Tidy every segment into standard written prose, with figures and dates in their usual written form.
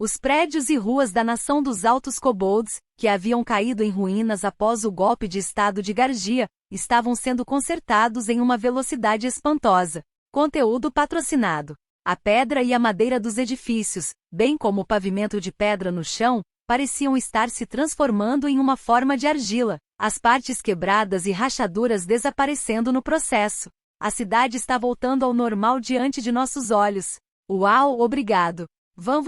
Os prédios e ruas da nação dos Altos Kobolds, que haviam caído em ruínas após o golpe de estado de Gargia, estavam sendo consertados em uma velocidade espantosa. Conteúdo patrocinado. A pedra e a madeira dos edifícios, bem como o pavimento de pedra no chão, pareciam estar se transformando em uma forma de argila, as partes quebradas e rachaduras desaparecendo no processo. A cidade está voltando ao normal diante de nossos olhos. Uau, obrigado. Vam.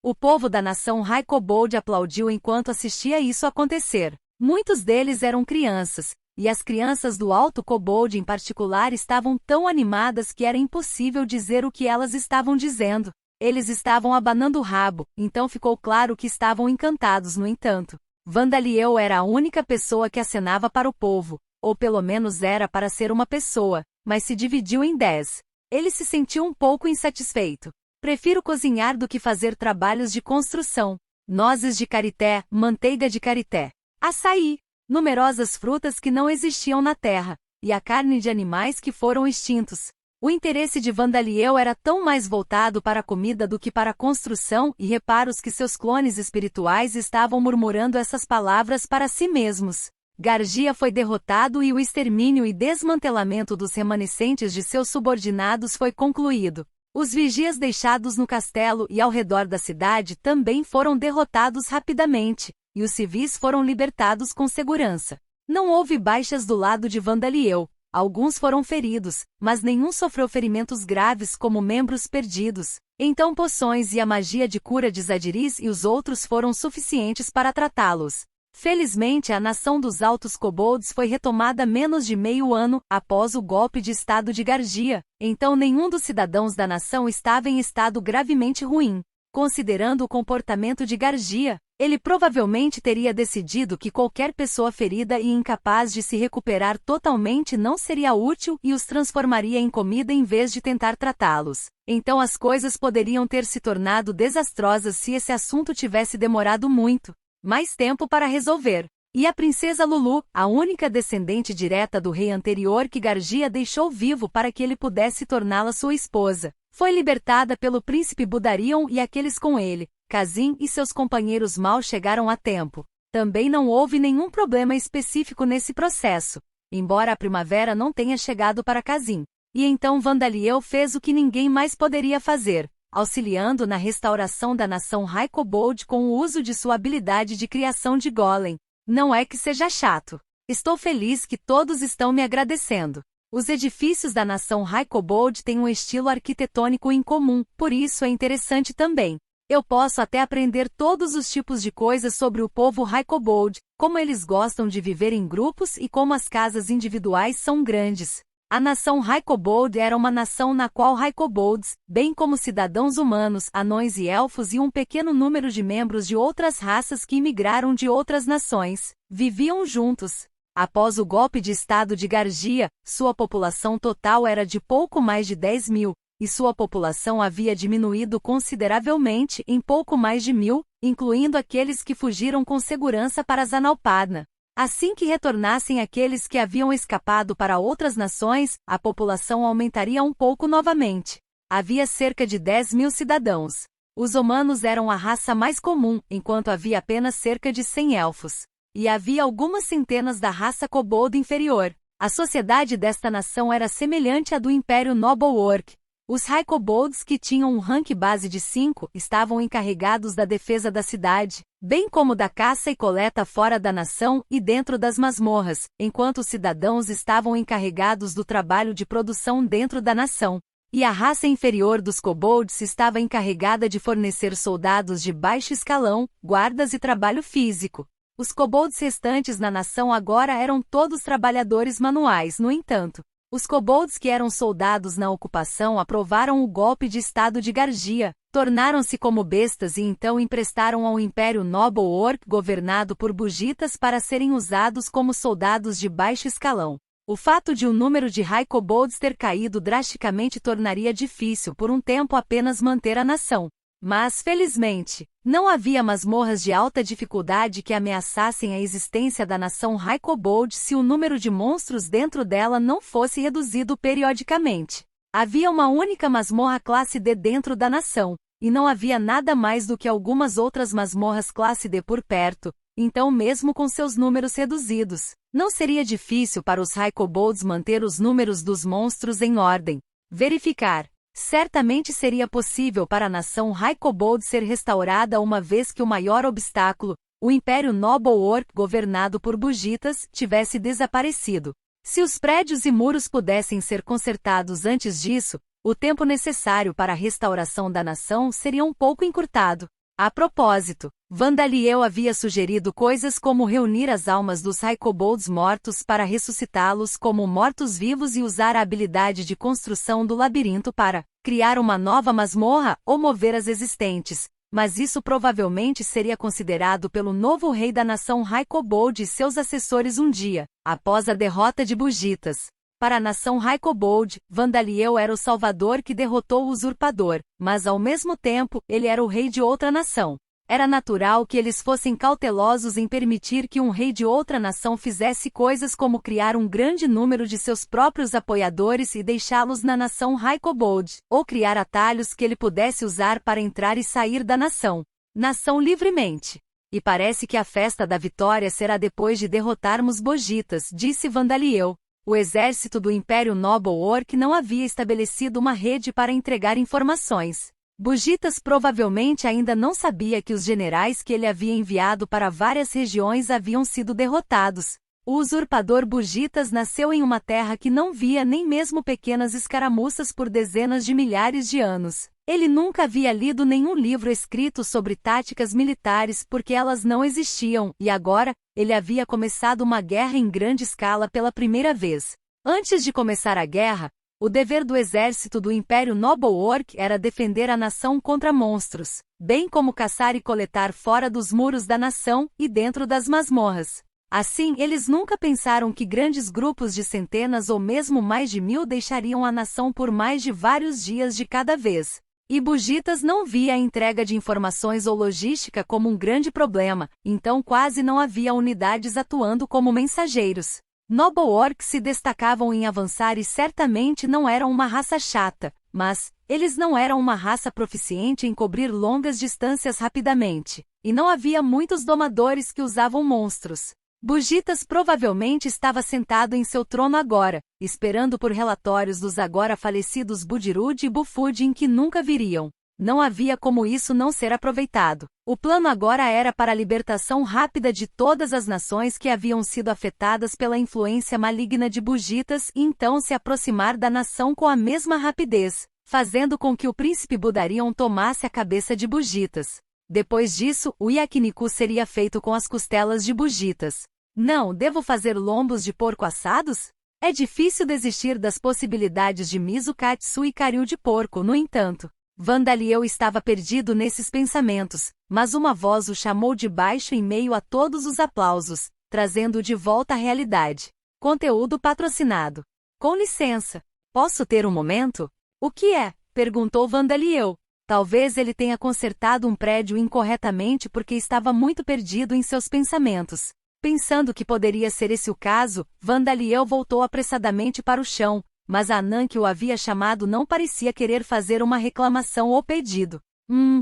O povo da nação High Kobold aplaudiu enquanto assistia isso acontecer. Muitos deles eram crianças, e as crianças do Alto Kobold em particular estavam tão animadas que era impossível dizer o que elas estavam dizendo. Eles estavam abanando o rabo, então ficou claro que estavam encantados no entanto. Vandaliel era a única pessoa que acenava para o povo, ou pelo menos era para ser uma pessoa, mas se dividiu em 10. Ele se sentiu um pouco insatisfeito. Prefiro cozinhar do que fazer trabalhos de construção. Nozes de carité, manteiga de carité, açaí, numerosas frutas que não existiam na terra, e a carne de animais que foram extintos. O interesse de Vandaliel era tão mais voltado para a comida do que para a construção e reparos que seus clones espirituais estavam murmurando essas palavras para si mesmos. Gargia foi derrotado e o extermínio e desmantelamento dos remanescentes de seus subordinados foi concluído. Os vigias deixados no castelo e ao redor da cidade também foram derrotados rapidamente, e os civis foram libertados com segurança. Não houve baixas do lado de Vandaliel. Alguns foram feridos, mas nenhum sofreu ferimentos graves como membros perdidos. Então poções e a magia de cura de Zadiris e os outros foram suficientes para tratá-los. Felizmente a nação dos Altos Kobolds foi retomada menos de meio ano após o golpe de estado de Gargia, então nenhum dos cidadãos da nação estava em estado gravemente ruim. Considerando o comportamento de Gargia, ele provavelmente teria decidido que qualquer pessoa ferida e incapaz de se recuperar totalmente não seria útil e os transformaria em comida em vez de tentar tratá-los. Então as coisas poderiam ter se tornado desastrosas se esse assunto tivesse demorado muito mais tempo para resolver. E a princesa Lulu, a única descendente direta do rei anterior que Gargia deixou vivo para que ele pudesse torná-la sua esposa, foi libertada pelo príncipe Budarion e aqueles com ele. Kazin e seus companheiros mal chegaram a tempo. Também não houve nenhum problema específico nesse processo, embora a primavera não tenha chegado para Kazin. E então Vandaliel fez o que ninguém mais poderia fazer, auxiliando na restauração da nação High Kobold com o uso de sua habilidade de criação de golem. Não é que seja chato. Estou feliz que todos estão me agradecendo. Os edifícios da nação High Kobold têm um estilo arquitetônico incomum, por isso é interessante também. Eu posso até aprender todos os tipos de coisas sobre o povo High Kobold, como eles gostam de viver em grupos e como as casas individuais são grandes. A nação High Kobold era uma nação na qual High Kobolds, bem como cidadãos humanos, anões e elfos e um pequeno número de membros de outras raças que imigraram de outras nações, viviam juntos. Após o golpe de estado de Gargia, sua população total era de pouco mais de 10 mil, e sua população havia diminuído consideravelmente em pouco mais de 1000, incluindo aqueles que fugiram com segurança para Zanalpadna. Assim que retornassem aqueles que haviam escapado para outras nações, a população aumentaria um pouco novamente. Havia cerca de 10 mil cidadãos. Os humanos eram a raça mais comum, enquanto havia apenas cerca de 100 elfos. E havia algumas centenas da raça kobold inferior. A sociedade desta nação era semelhante à do Império Noble-Orc. Os High Kobolds que tinham um rank base de 5 estavam encarregados da defesa da cidade, bem como da caça e coleta fora da nação e dentro das masmorras, enquanto os cidadãos estavam encarregados do trabalho de produção dentro da nação. E a raça inferior dos Kobolds estava encarregada de fornecer soldados de baixo escalão, guardas e trabalho físico. Os Kobolds restantes na nação agora eram todos trabalhadores manuais, no entanto. Os Kobolds que eram soldados na ocupação aprovaram o golpe de estado de Gargia, tornaram-se como bestas e então emprestaram ao Império Noble-Orc governado por Bugitas para serem usados como soldados de baixo escalão. O fato de o número de High Kobolds ter caído drasticamente tornaria difícil por um tempo apenas manter a nação. Mas, felizmente, não havia masmorras de alta dificuldade que ameaçassem a existência da nação High Kobold se o número de monstros dentro dela não fosse reduzido periodicamente. Havia uma única masmorra classe D dentro da nação, e não havia nada mais do que algumas outras masmorras classe D por perto, então mesmo com seus números reduzidos, não seria difícil para os High Kobolds manter os números dos monstros em ordem. Verificar. Certamente seria possível para a nação High Kobold ser restaurada uma vez que o maior obstáculo, o Império Noble Orc governado por Bugitas, tivesse desaparecido. Se os prédios e muros pudessem ser consertados antes disso, o tempo necessário para a restauração da nação seria um pouco encurtado. A propósito, Vandaliel havia sugerido coisas como reunir as almas dos High Kobolds mortos para ressuscitá-los como mortos-vivos e usar a habilidade de construção do labirinto para criar uma nova masmorra ou mover as existentes, mas isso provavelmente seria considerado pelo novo rei da nação High Kobold e seus assessores um dia, após a derrota de Bugitas. Para a nação High Kobold, Vandaliel era o salvador que derrotou o usurpador, mas ao mesmo tempo, ele era o rei de outra nação. Era natural que eles fossem cautelosos em permitir que um rei de outra nação fizesse coisas como criar um grande número de seus próprios apoiadores e deixá-los na nação High Kobold, ou criar atalhos que ele pudesse usar para entrar e sair da nação livremente. E parece que a festa da vitória será depois de derrotarmos Bugitas, disse Vandaliel. O exército do Império Noble Orc não havia estabelecido uma rede para entregar informações. Bugitas provavelmente ainda não sabia que os generais que ele havia enviado para várias regiões haviam sido derrotados. O usurpador Bugitas nasceu em uma terra que não via nem mesmo pequenas escaramuças por dezenas de milhares de anos. Ele nunca havia lido nenhum livro escrito sobre táticas militares porque elas não existiam, e agora, ele havia começado uma guerra em grande escala pela primeira vez. Antes de começar a guerra, o dever do exército do Império Noble Orc era defender a nação contra monstros, bem como caçar e coletar fora dos muros da nação e dentro das masmorras. Assim, eles nunca pensaram que grandes grupos de centenas ou mesmo mais de 1000 deixariam a nação por mais de vários dias de cada vez. E Bugitas não via a entrega de informações ou logística como um grande problema, então quase não havia unidades atuando como mensageiros. Noble Orcs se destacavam em avançar e certamente não eram uma raça chata, mas eles não eram uma raça proficiente em cobrir longas distâncias rapidamente, e não havia muitos domadores que usavam monstros. Bugitas provavelmente estava sentado em seu trono agora, esperando por relatórios dos agora falecidos Budgerud e Bufudin que nunca viriam. Não havia como isso não ser aproveitado. O plano agora era para a libertação rápida de todas as nações que haviam sido afetadas pela influência maligna de Bugitas e então se aproximar da nação com a mesma rapidez, fazendo com que o príncipe Budarion tomasse a cabeça de Bugitas. Depois disso, o yakiniku seria feito com as costelas de Bugitas. Não, devo fazer lombos de porco assados? É difícil desistir das possibilidades de miso katsu e caril de porco, no entanto. Vandaliel estava perdido nesses pensamentos, mas uma voz o chamou de baixo em meio a todos os aplausos, trazendo-o de volta à realidade. Conteúdo patrocinado. Com licença, posso ter um momento? O que é? Perguntou Vandaliel. Talvez ele tenha consertado um prédio incorretamente porque estava muito perdido em seus pensamentos. Pensando que poderia ser esse o caso, Vandaliel voltou apressadamente para o chão, mas a anã que o havia chamado não parecia querer fazer uma reclamação ou pedido.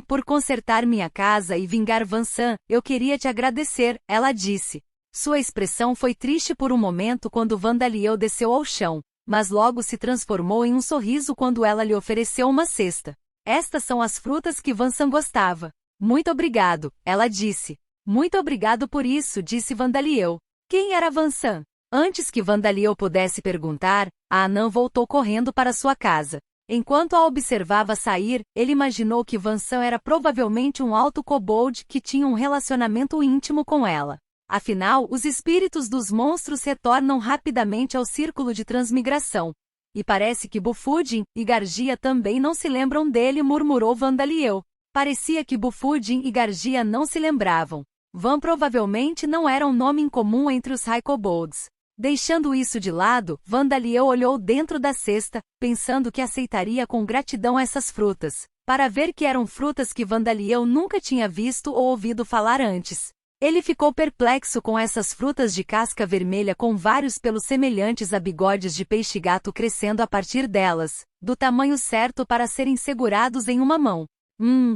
Por consertar minha casa e vingar Vansan, eu queria te agradecer, ela disse. Sua expressão foi triste por um momento quando Vandaliel desceu ao chão, mas logo se transformou em um sorriso quando ela lhe ofereceu uma cesta. Estas são as frutas que Vansan gostava. Muito obrigado, ela disse. Muito obrigado por isso, disse Vandaliel. Quem era Vansan? Antes que Vandaliel pudesse perguntar, a anã voltou correndo para sua casa. Enquanto a observava sair, ele imaginou que Vansan era provavelmente um alto kobold que tinha um relacionamento íntimo com ela. Afinal, os espíritos dos monstros retornam rapidamente ao círculo de transmigração. E parece que Bufudin e Gargia também não se lembram dele, murmurou Vandaliel. Parecia que Bufudin e Gargia não se lembravam. Van provavelmente não era um nome incomum entre os High Kobolds. Deixando isso de lado, Vandaliel olhou dentro da cesta, pensando que aceitaria com gratidão essas frutas, para ver que eram frutas que Vandaliel nunca tinha visto ou ouvido falar antes. Ele ficou perplexo com essas frutas de casca vermelha com vários pelos semelhantes a bigodes de peixe-gato crescendo a partir delas, do tamanho certo para serem segurados em uma mão.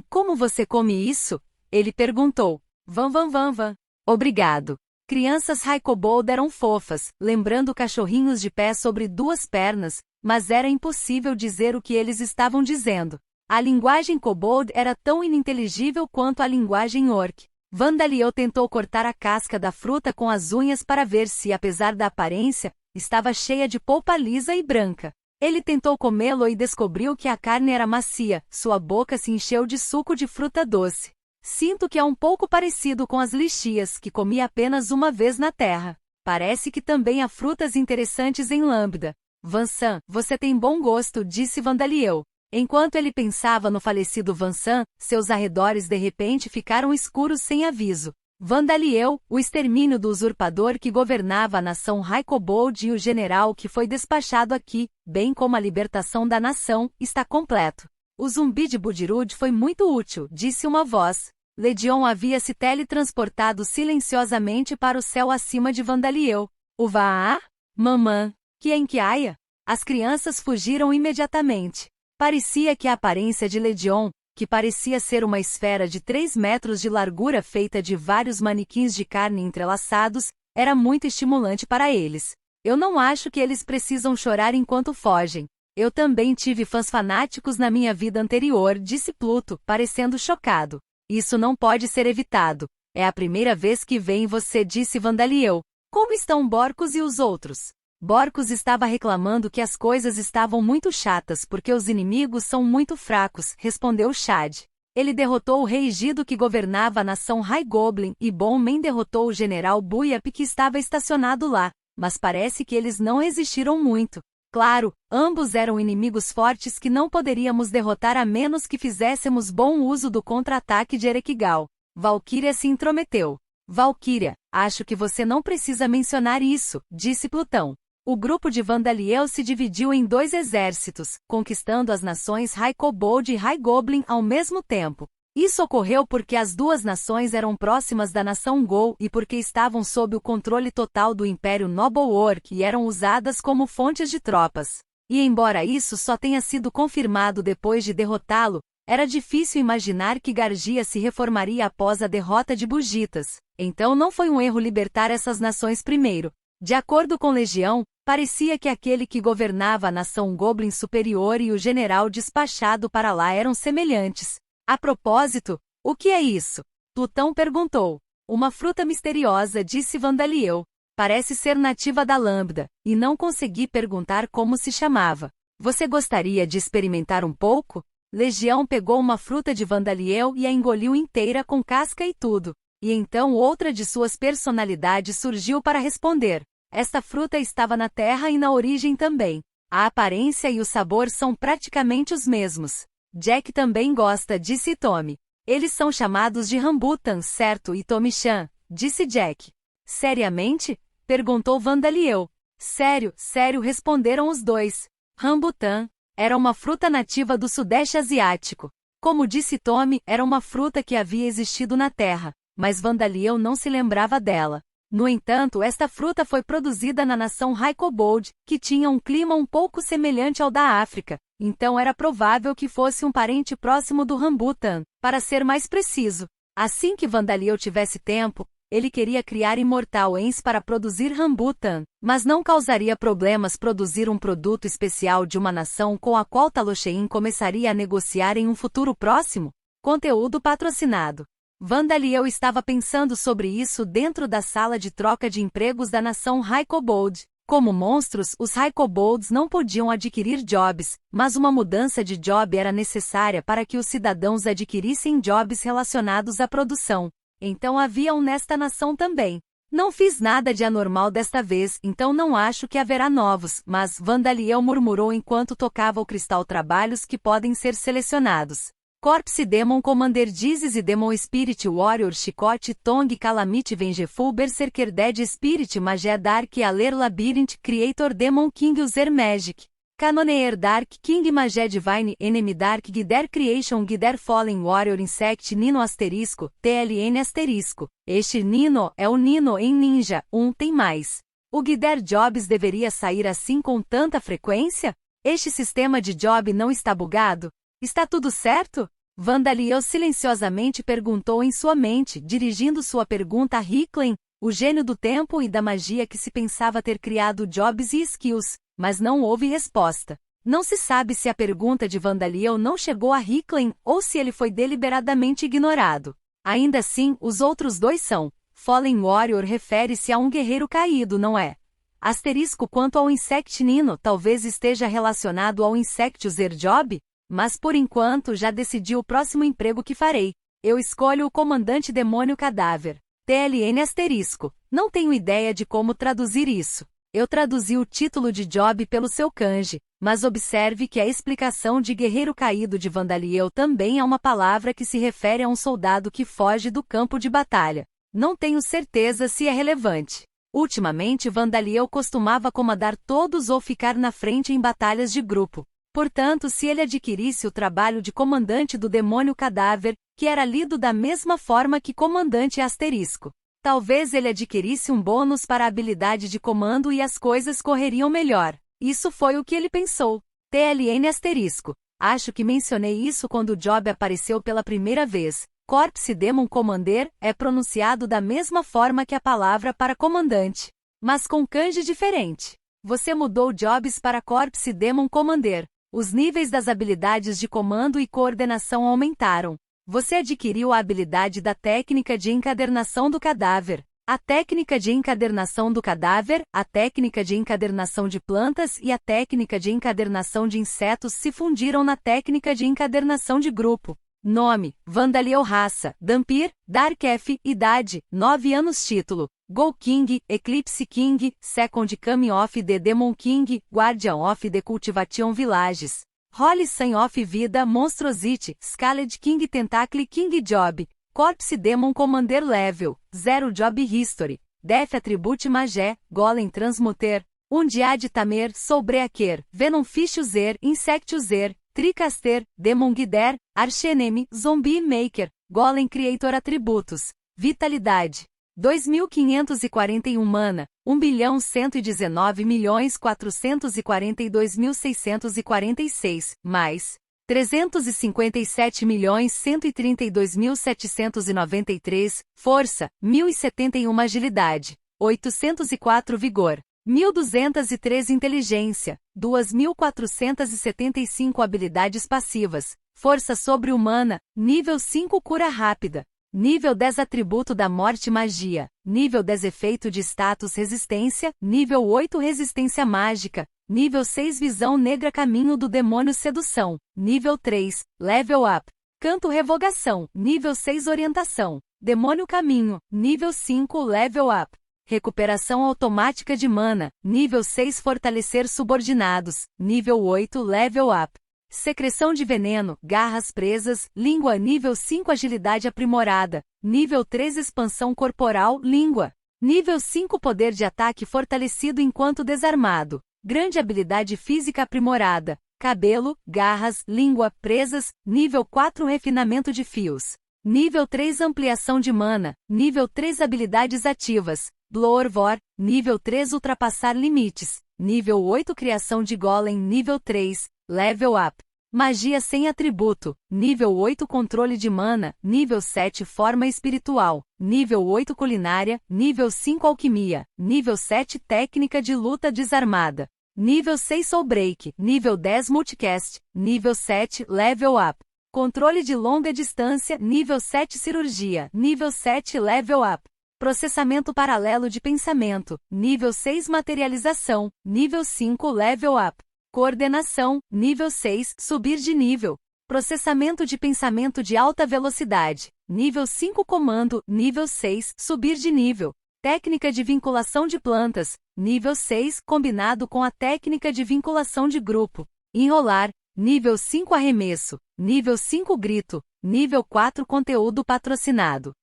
Como você come isso? Ele perguntou. Van. Obrigado. Crianças High-Kobold eram fofas, lembrando cachorrinhos de pé sobre duas pernas, mas era impossível dizer o que eles estavam dizendo. A linguagem Kobold era tão ininteligível quanto a linguagem Orc. Vandaliel tentou cortar a casca da fruta com as unhas para ver se, apesar da aparência, estava cheia de polpa lisa e branca. Ele tentou comê-lo e descobriu que a carne era macia, sua boca se encheu de suco de fruta doce. Sinto que é um pouco parecido com as lixias, que comi apenas uma vez na Terra. Parece que também há frutas interessantes em Lambda. Vansan, você tem bom gosto, disse Vandaliel. Enquanto ele pensava no falecido Vansan, seus arredores de repente ficaram escuros sem aviso. Vandaliel, o extermínio do usurpador que governava a nação High-Kobold e o general que foi despachado aqui, bem como a libertação da nação, está completo. O zumbi de Budgerud foi muito útil, disse uma voz. Legion havia se teletransportado silenciosamente para o céu acima de Vandaliel. Uvaa? Mamã. Kienkiaia? As crianças fugiram imediatamente. Parecia que a aparência de Legion, que parecia ser uma esfera de 3 metros de largura feita de vários manequins de carne entrelaçados, era muito estimulante para eles. Eu não acho que eles precisam chorar enquanto fogem. Eu também tive fãs fanáticos na minha vida anterior, disse Pluto, parecendo chocado. Isso não pode ser evitado. É a primeira vez que vem você, disse Vandaliel. Como estão Borcos e os outros? Borcos estava reclamando que as coisas estavam muito chatas porque os inimigos são muito fracos, respondeu Chad. Ele derrotou o rei Gido que governava a nação High Goblin e Bonman derrotou o general Buyap que estava estacionado lá, mas parece que eles não resistiram muito. Claro, ambos eram inimigos fortes que não poderíamos derrotar a menos que fizéssemos bom uso do contra-ataque de Erekigal. Valkyria se intrometeu. Valkyria, acho que você não precisa mencionar isso, disse Plutão. O grupo de Vandaliel se dividiu em 2 exércitos, conquistando as nações High-Kobold e High Goblin ao mesmo tempo. Isso ocorreu porque as duas nações eram próximas da nação Gol e porque estavam sob o controle total do Império Noble Orc e eram usadas como fontes de tropas. E embora isso só tenha sido confirmado depois de derrotá-lo, era difícil imaginar que Gargia se reformaria após a derrota de Bugitas. Então não foi um erro libertar essas nações primeiro. De acordo com Legião, parecia que aquele que governava a nação Goblin superior e o general despachado para lá eram semelhantes. A propósito, o que é isso? Plutão perguntou. Uma fruta misteriosa, disse Vandaliel. Parece ser nativa da Lambda, e não consegui perguntar como se chamava. Você gostaria de experimentar um pouco? Legião pegou uma fruta de Vandaliel e a engoliu inteira com casca e tudo. E então outra de suas personalidades surgiu para responder. Esta fruta estava na terra e na origem também. A aparência e o sabor são praticamente os mesmos. Jack também gosta, disse Tommy. Eles são chamados de rambutan, certo? E Tommy-chan, disse Jack. Seriamente? Perguntou Vandaliel. Sério, responderam os dois. Rambutan era uma fruta nativa do Sudeste Asiático. Como disse Tommy, era uma fruta que havia existido na Terra, mas Vandaliel não se lembrava dela. No entanto, esta fruta foi produzida na nação High-Kobold, que tinha um clima um pouco semelhante ao da África, então era provável que fosse um parente próximo do rambutan, para ser mais preciso. Assim que Vandaliel tivesse tempo, ele queria criar Immortal Ens para produzir rambutan, mas não causaria problemas produzir um produto especial de uma nação com a qual Taloshein começaria a negociar em um futuro próximo? Conteúdo patrocinado. Vandaliel estava pensando sobre isso dentro da sala de troca de empregos da nação High-Kobold. Como monstros, os High-Kobolds não podiam adquirir jobs, mas uma mudança de job era necessária para que os cidadãos adquirissem jobs relacionados à produção. Então havia um nesta nação também. Não fiz nada de anormal desta vez, então não acho que haverá novos, mas Vandaliel murmurou enquanto tocava o cristal trabalhos que podem ser selecionados. Corpse Demon Commander Dizes e Demon Spirit Warrior Chicote Tong Calamity Vengeful Berserker Dead Spirit Magia Dark Aler Labyrinth Creator Demon King User Magic Canoneer Dark King Magia Divine Enemy Dark Guider Creation Guider Fallen Warrior Insect Nino asterisco, TLN asterisco. Este Nino é o Nino em Ninja, tem mais. O Guider Jobs deveria sair assim com tanta frequência? Este sistema de job não está bugado? Está tudo certo? Vandaliel silenciosamente perguntou em sua mente, dirigindo sua pergunta a Hicklin, o gênio do tempo e da magia que se pensava ter criado Jobs e Skills, mas não houve resposta. Não se sabe se a pergunta de Vandaliel não chegou a Hicklin ou se ele foi deliberadamente ignorado. Ainda assim, os outros dois são. Fallen Warrior refere-se a um guerreiro caído, não é? Asterisco quanto ao Insectinino talvez esteja relacionado ao Insectuser Job? Mas por enquanto já decidi o próximo emprego que farei. Eu escolho o Comandante Demônio Cadáver. TLN asterisco. Não tenho ideia de como traduzir isso. Eu traduzi o título de Job pelo seu kanji, mas observe que a explicação de Guerreiro Caído de Vandaliel também é uma palavra que se refere a um soldado que foge do campo de batalha. Não tenho certeza se é relevante. Ultimamente Vandaliel costumava comandar todos ou ficar na frente em batalhas de grupo. Portanto, se ele adquirisse o trabalho de comandante do Demônio Cadáver, que era lido da mesma forma que comandante asterisco, talvez ele adquirisse um bônus para a habilidade de comando e as coisas correriam melhor. Isso foi o que ele pensou. TLN asterisco. Acho que mencionei isso quando o Job apareceu pela primeira vez. Corpse Demon Commander é pronunciado da mesma forma que a palavra para comandante, mas com kanji diferente. Você mudou Jobs para Corpse Demon Commander. Os níveis das habilidades de comando e coordenação aumentaram. Você adquiriu a habilidade da técnica de encadernação do cadáver, a técnica de encadernação do cadáver, a técnica de encadernação de plantas e a técnica de encadernação de insetos se fundiram na técnica de encadernação de grupo. Nome: Vandaliel. Raça: Dhampir. Dark F. Idade: 9 anos. Título: Go King, Eclipse King, Second Coming of the Demon King, Guardian of the Cultivation Villages. Holy Sign of Vida Monstrosity, Scaled King Tentacle King Job. Corpse Demon Commander Level 0 Job History. Death Attribute Magé, Golem Transmuter. Undiad Tamer, Soulbreaker, Venom Fish User, Insect User, Tricaster, Demon Guider, Archenemy, Zombie Maker, Golem Creator Atributos. Vitalidade: 2.541 mana, 1.119.442.646, mais 357.132.793, força, 1.071 agilidade, 804 vigor, 1.203 inteligência, 2.475 habilidades passivas, força sobre-humana, nível 5 cura rápida, nível 10 atributo da morte magia, nível 10 efeito de status resistência, nível 8 resistência mágica, nível 6 visão negra caminho do demônio sedução, nível 3, level up, canto revogação, nível 6 orientação, demônio caminho, nível 5 level up. Recuperação automática de mana, nível 6 fortalecer subordinados, nível 8 level up. Secreção de veneno, garras presas, língua nível 5 agilidade aprimorada, nível 3 expansão corporal, língua. Nível 5 poder de ataque fortalecido enquanto desarmado, grande habilidade física aprimorada, cabelo, garras, língua, presas, nível 4 refinamento de fios. Nível 3 ampliação de mana, nível 3 habilidades ativas. Blower Vor, nível 3 ultrapassar limites, nível 8 criação de golem, nível 3, level up. Magia sem atributo, nível 8 controle de mana, nível 7 forma espiritual, nível 8 culinária, nível 5 alquimia, nível 7 técnica de luta desarmada, nível 6 soul break, nível 10 multicast, nível 7 level up. Controle de longa distância, nível 7 cirurgia, nível 7 level up. Processamento paralelo de pensamento, nível 6 materialização, nível 5 level up. Coordenação, nível 6 subir de nível. Processamento de pensamento de alta velocidade, nível 5 comando, nível 6 subir de nível. Técnica de vinculação de plantas, nível 6 combinado com a técnica de vinculação de grupo. Enrolar, nível 5 arremesso, nível 5 grito, nível 4 conteúdo patrocinado.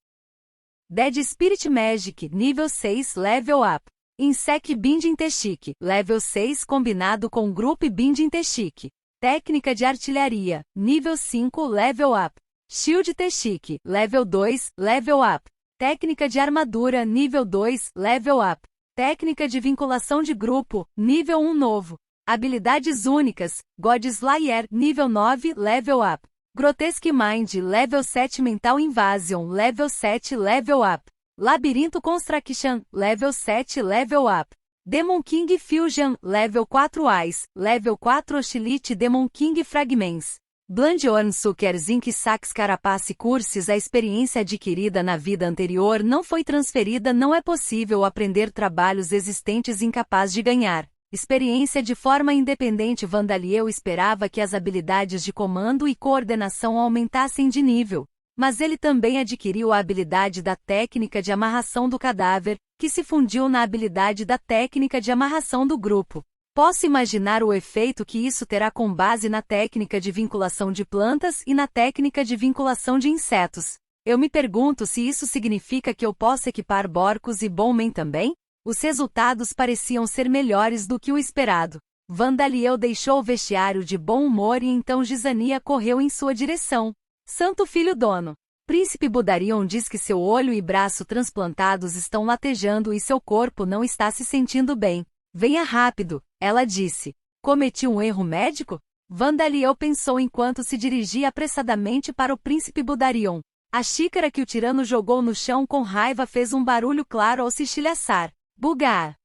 Dead Spirit Magic, nível 6 level up. Insect Binding Teshik, level 6 combinado com Group Binding Teshik. Técnica de artilharia, nível 5 level up. Shield Teshik, level 2 level up. Técnica de armadura, nível 2 level up. Técnica de vinculação de grupo, nível 1 novo. Habilidades únicas, God Slayer, nível 9 level up. Grotesque Mind, Level 7 Mental Invasion, Level 7 Level Up. Labirinto Construction, Level 7 Level Up. Demon King Fusion, Level 4 Eyes, Level 4 Oscillate Demon King Fragments. Bloodborne Sucker Zinc Sax Carapace Curses. A experiência adquirida na vida anterior não foi transferida. Não é possível aprender trabalhos existentes incapaz de ganhar experiência de forma independente. Vandaliel esperava que as habilidades de comando e coordenação aumentassem de nível, mas ele também adquiriu a habilidade da técnica de amarração do cadáver, que se fundiu na habilidade da técnica de amarração do grupo. Posso imaginar o efeito que isso terá com base na técnica de vinculação de plantas e na técnica de vinculação de insetos. Eu me pergunto se isso significa que eu posso equipar Borcos e Bowman também? Os resultados pareciam ser melhores do que o esperado. Vandaliel deixou o vestiário de bom humor e então Gizania correu em sua direção. Santo Filho Dono. Príncipe Budarion diz que seu olho e braço transplantados estão latejando e seu corpo não está se sentindo bem. Venha rápido, ela disse. Cometi um erro médico? Vandaliel pensou enquanto se dirigia apressadamente para o Príncipe Budarion. A xícara que o tirano jogou no chão com raiva fez um barulho claro ao se estilhaçar. Bugar.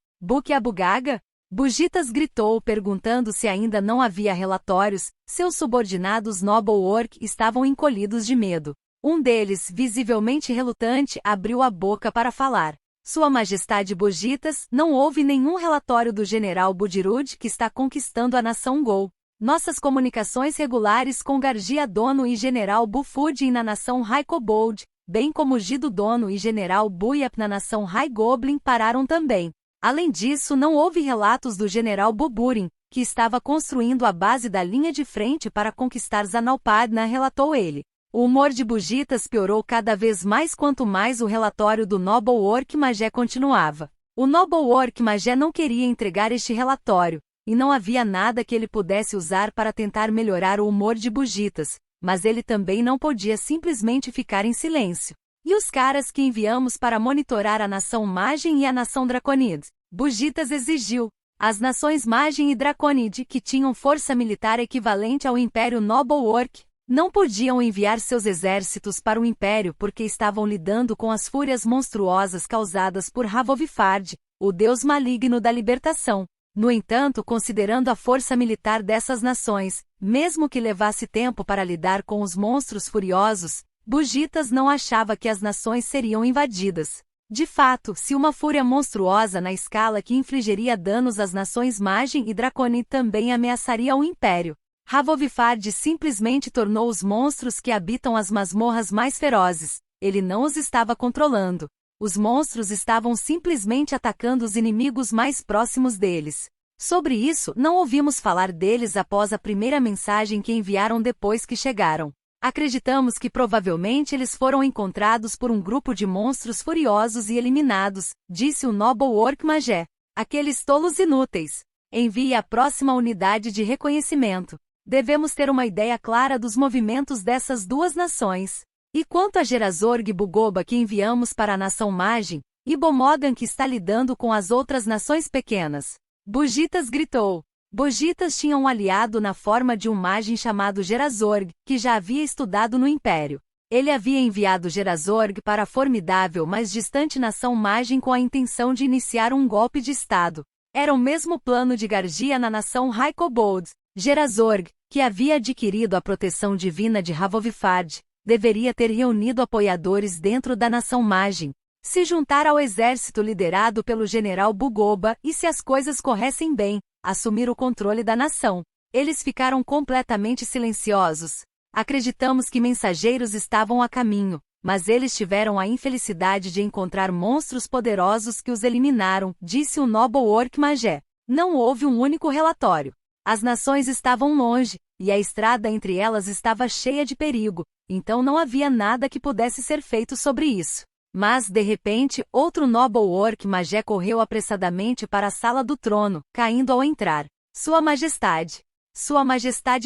Bugaga? Bugitas gritou perguntando se ainda não havia relatórios. Seus subordinados Noble Orc estavam encolhidos de medo. Um deles, visivelmente relutante, abriu a boca para falar. Sua Majestade Bugitas, não houve nenhum relatório do General Budirud que está conquistando a nação Gol. Nossas comunicações regulares com Gargia Dono e General Bufud na nação High Kobold, bem como Gido Dono e General Buyap na nação High Goblin pararam também. Além disso, não houve relatos do General Buburin, que estava construindo a base da linha de frente para conquistar Zanalpadna, relatou ele. O humor de Bugitas piorou cada vez mais quanto mais o relatório do Noble Orc Magé continuava. O Noble Orc Magé não queria entregar este relatório, e não havia nada que ele pudesse usar para tentar melhorar o humor de Bugitas, mas ele também não podia simplesmente ficar em silêncio. E os caras que enviamos para monitorar a nação Magem e a nação Draconid? Bugitas exigiu. As nações Magem e Draconid, que tinham força militar equivalente ao Império Noble Orc, não podiam enviar seus exércitos para o Império porque estavam lidando com as fúrias monstruosas causadas por Havovifard, o deus maligno da libertação. No entanto, considerando a força militar dessas nações, mesmo que levasse tempo para lidar com os monstros furiosos, Bugitas não achava que as nações seriam invadidas. De fato, se uma fúria monstruosa na escala que infligiria danos às nações Magem e Draconid também ameaçaria o Império, Havovifard simplesmente tornou os monstros que habitam as masmorras mais ferozes. Ele não os estava controlando. Os monstros estavam simplesmente atacando os inimigos mais próximos deles. Sobre isso, não ouvimos falar deles após a primeira mensagem que enviaram depois que chegaram. Acreditamos que provavelmente eles foram encontrados por um grupo de monstros furiosos e eliminados, disse o Noble Orc Magé. Aqueles tolos inúteis. Envie a próxima unidade de reconhecimento. Devemos ter uma ideia clara dos movimentos dessas duas nações. E quanto a Gerazorg Bugoba que enviamos para a nação Magem, e Bomogan que está lidando com as outras nações pequenas? Bugitas gritou. Bugitas tinha um aliado na forma de um Magem chamado Gerazorg, que já havia estudado no Império. Ele havia enviado Gerazorg para a formidável mas distante nação Magem com a intenção de iniciar um golpe de Estado. Era o mesmo plano de Gargia na nação High Kobold. Gerazorg, que havia adquirido a proteção divina de Havovifard, deveria ter reunido apoiadores dentro da nação Magem, se juntar ao exército liderado pelo general Bugoba e, se as coisas corressem bem, assumir o controle da nação. Eles ficaram completamente silenciosos. Acreditamos que mensageiros estavam a caminho, mas eles tiveram a infelicidade de encontrar monstros poderosos que os eliminaram, disse o Noble Orc Magé. Não houve um único relatório. As nações estavam longe, e a estrada entre elas estava cheia de perigo, então não havia nada que pudesse ser feito sobre isso. Mas, de repente, outro Noble Orc Magé correu apressadamente para a sala do trono, caindo ao entrar. Sua Majestade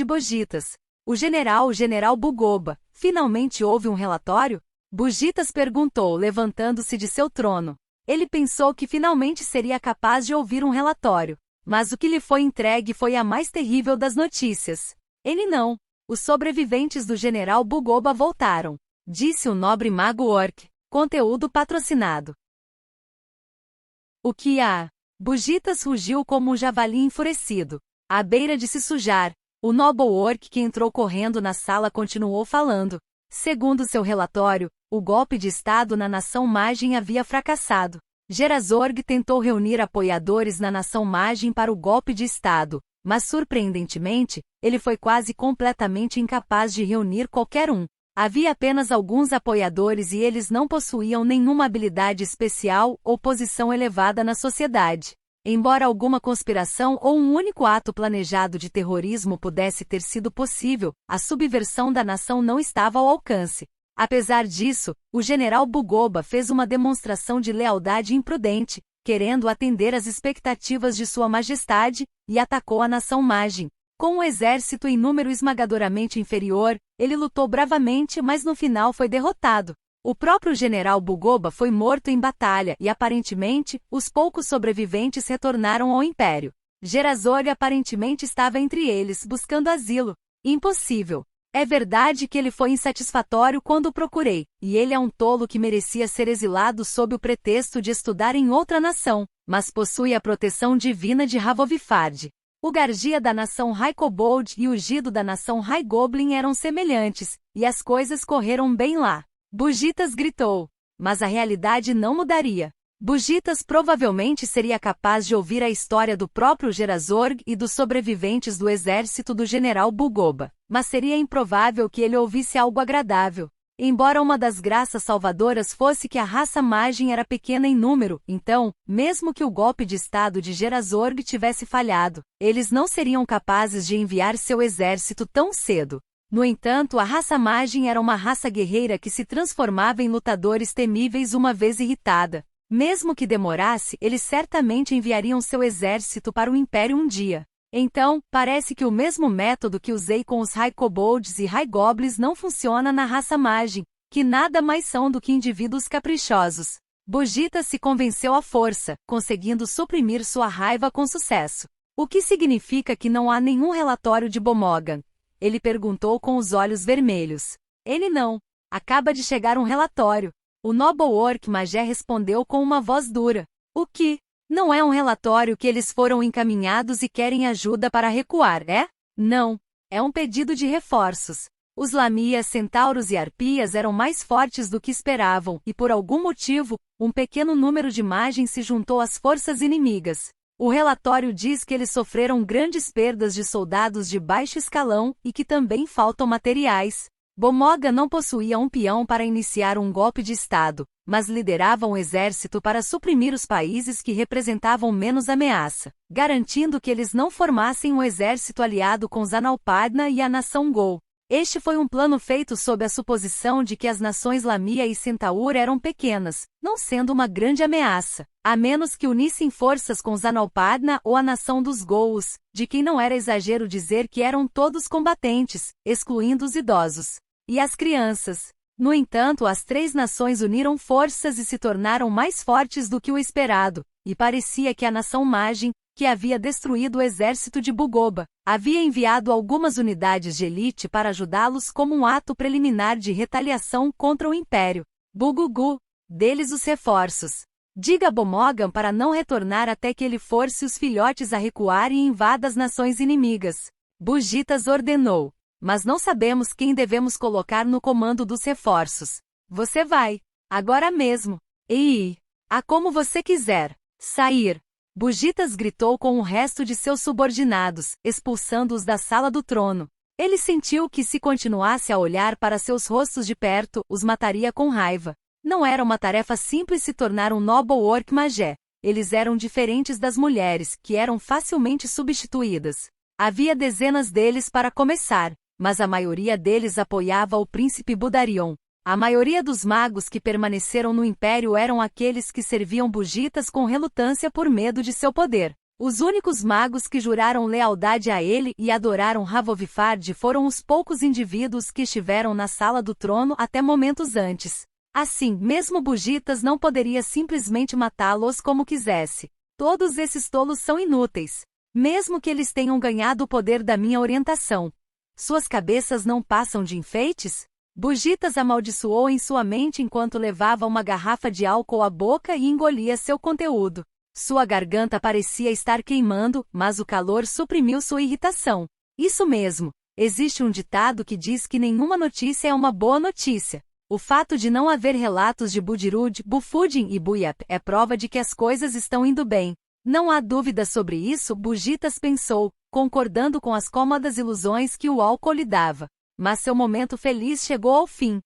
Bugitas. O general Bugoba, finalmente houve um relatório? Bugitas perguntou, levantando-se de seu trono. Ele pensou que finalmente seria capaz de ouvir um relatório. Mas o que lhe foi entregue foi a mais terrível das notícias. Ele não Os sobreviventes do General Bugoba voltaram, disse o nobre mago orc. Conteúdo patrocinado. O que há? Bugitas rugiu como um javali enfurecido, à beira de se sujar. O noble orc que entrou correndo na sala continuou falando. Segundo seu relatório, o golpe de estado na nação Magem havia fracassado. Gerazorg tentou reunir apoiadores na nação Magem para o golpe de estado, mas surpreendentemente, ele foi quase completamente incapaz de reunir qualquer um. Havia apenas alguns apoiadores e eles não possuíam nenhuma habilidade especial ou posição elevada na sociedade. Embora alguma conspiração ou um único ato planejado de terrorismo pudesse ter sido possível, a subversão da nação não estava ao alcance. Apesar disso, o general Bugoba fez uma demonstração de lealdade imprudente, querendo atender às expectativas de Sua Majestade, e atacou a nação Magem. Com um exército em número esmagadoramente inferior, ele lutou bravamente, mas no final foi derrotado. O próprio general Bugoba foi morto em batalha e aparentemente, os poucos sobreviventes retornaram ao Império. Gerazorg aparentemente estava entre eles, buscando asilo. Impossível. É verdade que ele foi insatisfatório quando o procurei, e ele é um tolo que merecia ser exilado sob o pretexto de estudar em outra nação, mas possui a proteção divina de Havovifard. O Gargia da nação High Kobold e o Gido da nação High Goblin eram semelhantes, e as coisas correram bem lá. Bugitas gritou. Mas a realidade não mudaria. Bugitas provavelmente seria capaz de ouvir a história do próprio Gerazorg e dos sobreviventes do exército do general Bugoba, mas seria improvável que ele ouvisse algo agradável. Embora uma das graças salvadoras fosse que a raça Magem era pequena em número, então, mesmo que o golpe de estado de Gerazorg tivesse falhado, eles não seriam capazes de enviar seu exército tão cedo. No entanto, a raça Magem era uma raça guerreira que se transformava em lutadores temíveis uma vez irritada. Mesmo que demorasse, eles certamente enviariam seu exército para o Império um dia. Então, parece que o mesmo método que usei com os High Kobolds e High Goblins não funciona na raça Magem, que nada mais são do que indivíduos caprichosos. Bugita se convenceu à força, conseguindo suprimir sua raiva com sucesso. O que significa que não há nenhum relatório de Bomogan? Ele perguntou com os olhos vermelhos. Ele não. Acaba de chegar um relatório. O Noble Orc Magé respondeu com uma voz dura. O que? Não é um relatório que eles foram encaminhados e querem ajuda para recuar, é? Não. É um pedido de reforços. Os Lamias, Centauros e Arpias eram mais fortes do que esperavam, e por algum motivo, um pequeno número de Magens se juntou às forças inimigas. O relatório diz que eles sofreram grandes perdas de soldados de baixo escalão e que também faltam materiais. Bomoga não possuía um peão para iniciar um golpe de estado, mas liderava um exército para suprimir os países que representavam menos ameaça, garantindo que eles não formassem um exército aliado com Zanalpadna e a nação Gol. Este foi um plano feito sob a suposição de que as nações Lamia e Centaur eram pequenas, não sendo uma grande ameaça, a menos que unissem forças com Zanalpadna ou a nação dos Gols, de quem não era exagero dizer que eram todos combatentes, excluindo os idosos e as crianças. No entanto, as três nações uniram forças e se tornaram mais fortes do que o esperado, e parecia que a nação Magem, que havia destruído o exército de Bugoba, havia enviado algumas unidades de elite para ajudá-los como um ato preliminar de retaliação contra o Império. Bugugu, deles os reforços. Diga a Bomogan para não retornar até que ele force os filhotes a recuar e invada as nações inimigas. Bugitas ordenou. Mas não sabemos quem devemos colocar no comando dos reforços. Você vai. Agora mesmo. Ei! A como você quiser. Sair. Bugitas gritou com o resto de seus subordinados, expulsando-os da sala do trono. Ele sentiu que se continuasse a olhar para seus rostos de perto, os mataria com raiva. Não era uma tarefa simples se tornar um Noble Orc Magé. Eles eram diferentes das mulheres, que eram facilmente substituídas. Havia dezenas deles para começar, mas a maioria deles apoiava o príncipe Budarion. A maioria dos magos que permaneceram no Império eram aqueles que serviam Bugitas com relutância por medo de seu poder. Os únicos magos que juraram lealdade a ele e adoraram Havovifard foram os poucos indivíduos que estiveram na sala do trono até momentos antes. Assim, mesmo Bugitas não poderia simplesmente matá-los como quisesse. Todos esses tolos são inúteis. Mesmo que eles tenham ganhado o poder da minha orientação. Suas cabeças não passam de enfeites? Bugitas amaldiçoou em sua mente enquanto levava uma garrafa de álcool à boca e engolia seu conteúdo. Sua garganta parecia estar queimando, mas o calor suprimiu sua irritação. Isso mesmo. Existe um ditado que diz que nenhuma notícia é uma boa notícia. O fato de não haver relatos de Buddirud, Bufudin e Buyap é prova de que as coisas estão indo bem. Não há dúvida sobre isso, Bugitas pensou, concordando com as cômodas ilusões que o álcool lhe dava. Mas seu momento feliz chegou ao fim.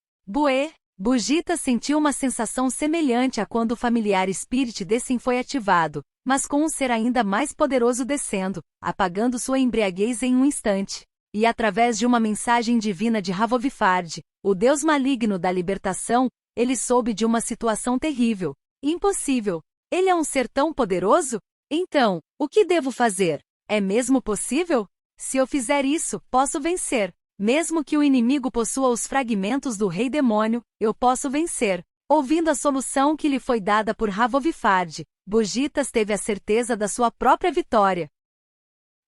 Bugitas sentiu uma sensação semelhante a quando o familiar Spirit Descent foi ativado, mas com um ser ainda mais poderoso descendo, apagando sua embriaguez em um instante. E através de uma mensagem divina de Havovifard, o deus maligno da libertação, ele soube de uma situação terrível. Impossível. Ele é um ser tão poderoso? Então, o que devo fazer? É mesmo possível? Se eu fizer isso, posso vencer. Mesmo que o inimigo possua os fragmentos do rei demônio, eu posso vencer. Ouvindo a solução que lhe foi dada por Havovifard, Bugitas teve a certeza da sua própria vitória.